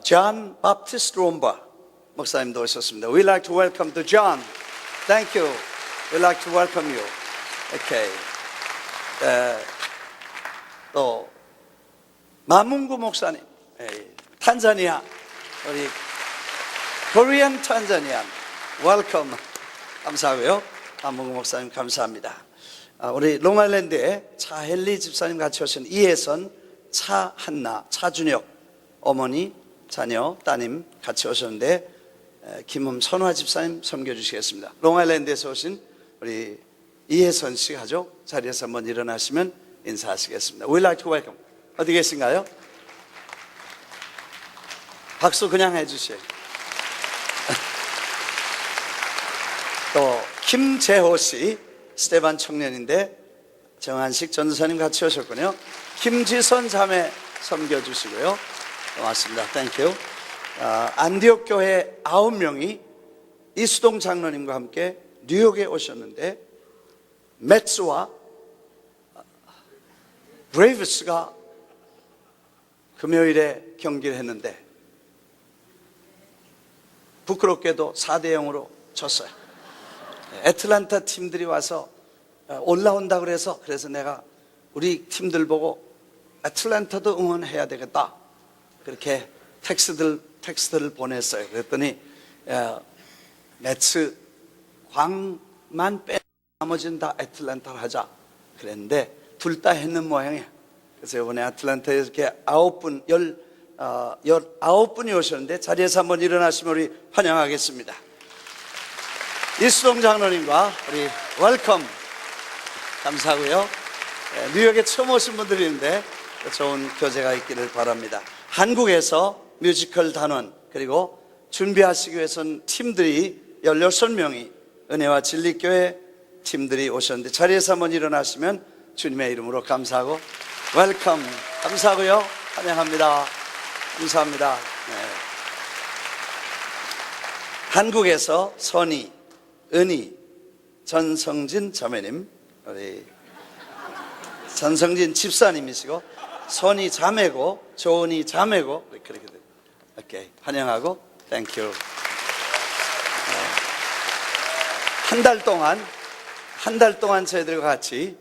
John Baptist Romba 목사님도 오셨습니다. We'd like to welcome to John. Thank you. We'd like to welcome you. Okay. 또 마문구 목사님, 탄자니아, 우리 코리안 탄자니아, 웰컴. 감사하고요. 마문구 목사님 감사합니다. 우리 롱아일랜드에 차헬리 집사님 같이 오신 이혜선, 차한나, 차준혁 어머니, 자녀, 따님 같이 오셨는데 김음 선화 집사님 섬겨주시겠습니다. 롱아일랜드에서 오신 우리 이혜선 씨 가족 자리에서 한번 일어나시면 인사하시겠습니다. We'd like to welcome. 어디 계신가요? 박수 그냥 해주세요. 또 김재호 씨 스테반 청년인데 정한식 전도사님 같이 오셨군요. 김지선 자매 섬겨주시고요. 고맙습니다. 땡큐. 안디옥 교회 9명이 이수동 장로님과 함께 뉴욕에 오셨는데 매츠와 브레이브스가 금요일에 경기를 했는데 부끄럽게도 4대0으로 졌어요. 애틀란타 팀들이 와서 올라온다 그래서 내가 우리 팀들 보고 애틀란타도 응원해야 되겠다 그렇게 텍스트를 보냈어요. 그랬더니 매츠 광만 빼 나머지는 다 애틀란타를 하자 그랬는데 둘 다 했는 모양이에요. 그래서 이번에 애틀란타에 이렇게 19분이 오셨는데 자리에서 한번 일어나시면 우리 환영하겠습니다. 이수동 장로님과 우리 웰컴. 감사하고요. 뉴욕에 처음 오신 분들이 있는데 좋은 교제가 있기를 바랍니다. 한국에서 뮤지컬 단원 그리고 준비하시기 위해서는 팀들이 16명이 은혜와 진리교회 팀들이 오셨는데 자리에서 한번 일어나시면 주님의 이름으로 감사하고 웰컴. 감사하고요. 환영합니다. 감사합니다. 한국에서 선희, 은희, 전성진 자매님, 우리 전성진 집사님이시고 선희 자매고 조은희 자매고 그렇게 돼요. 오케이. 환영하고 땡큐. 한 달 동안 저희들과 같이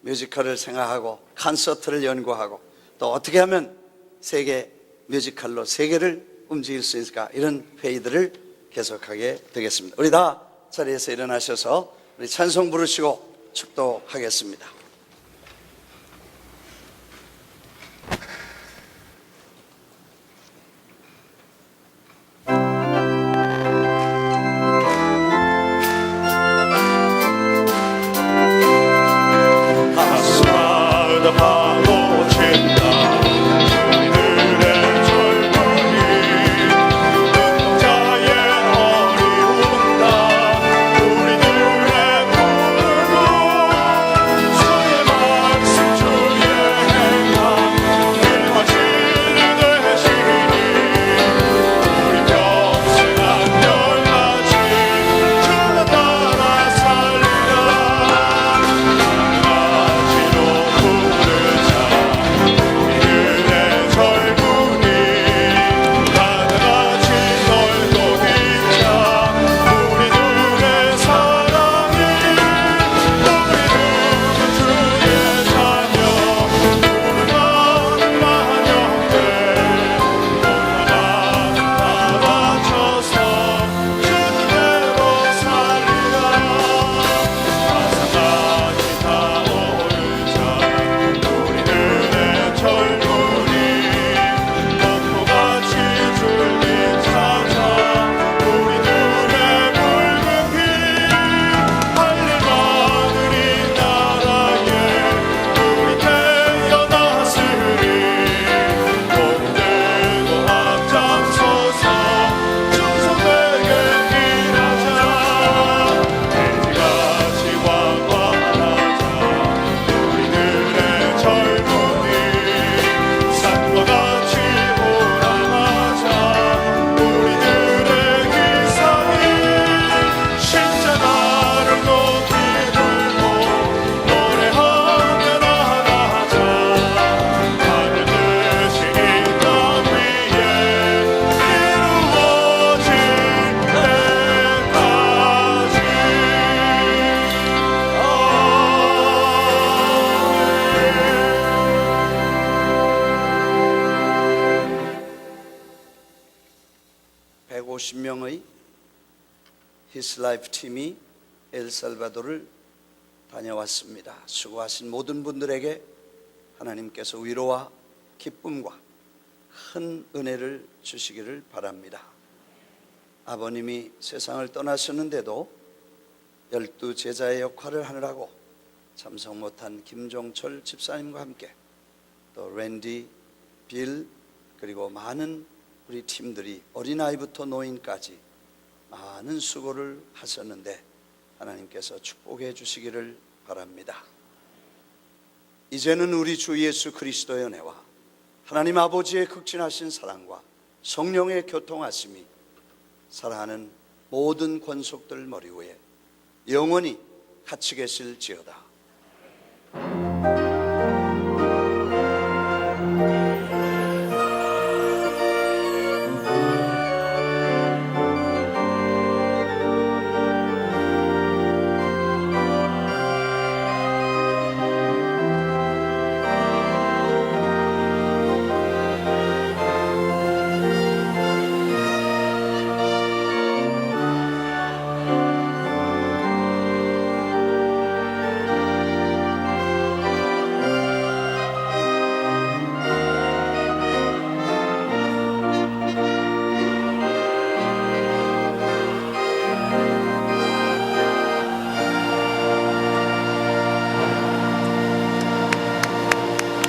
뮤지컬을 생각하고 콘서트를 연구하고 또 어떻게 하면 세계 뮤지컬로 세계를 움직일 수 있을까 이런 회의들을 계속하게 되겠습니다. 우리 다 자리에서 일어나셔서 우리 찬송 부르시고 축도하겠습니다. 가슴마다 파고친다 우리들의 젊은이 자의 어리운다 우리들의 꿈을 150명의 His Life 팀이 엘살바도르를 다녀왔습니다. 수고하신 모든 분들에게 하나님께서 위로와 기쁨과 큰 은혜를 주시기를 바랍니다. 아버님이 세상을 떠나셨는데도 12 제자의 역할을 하느라고 참석 못한 김종철 집사님과 함께 또 랜디, 빌 그리고 많은 우리 팀들이 어린아이부터 노인까지 많은 수고를 하셨는데 하나님께서 축복해 주시기를 바랍니다. 이제는 우리 주 예수 그리스도의 은혜와 하나님 아버지의 극진하신 사랑과 성령의 교통하심이 사랑하는 모든 권속들 머리 위에 영원히 같이 계실지어다.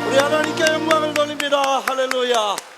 우리 하나님께 영광을 돌립니다. 할렐루야.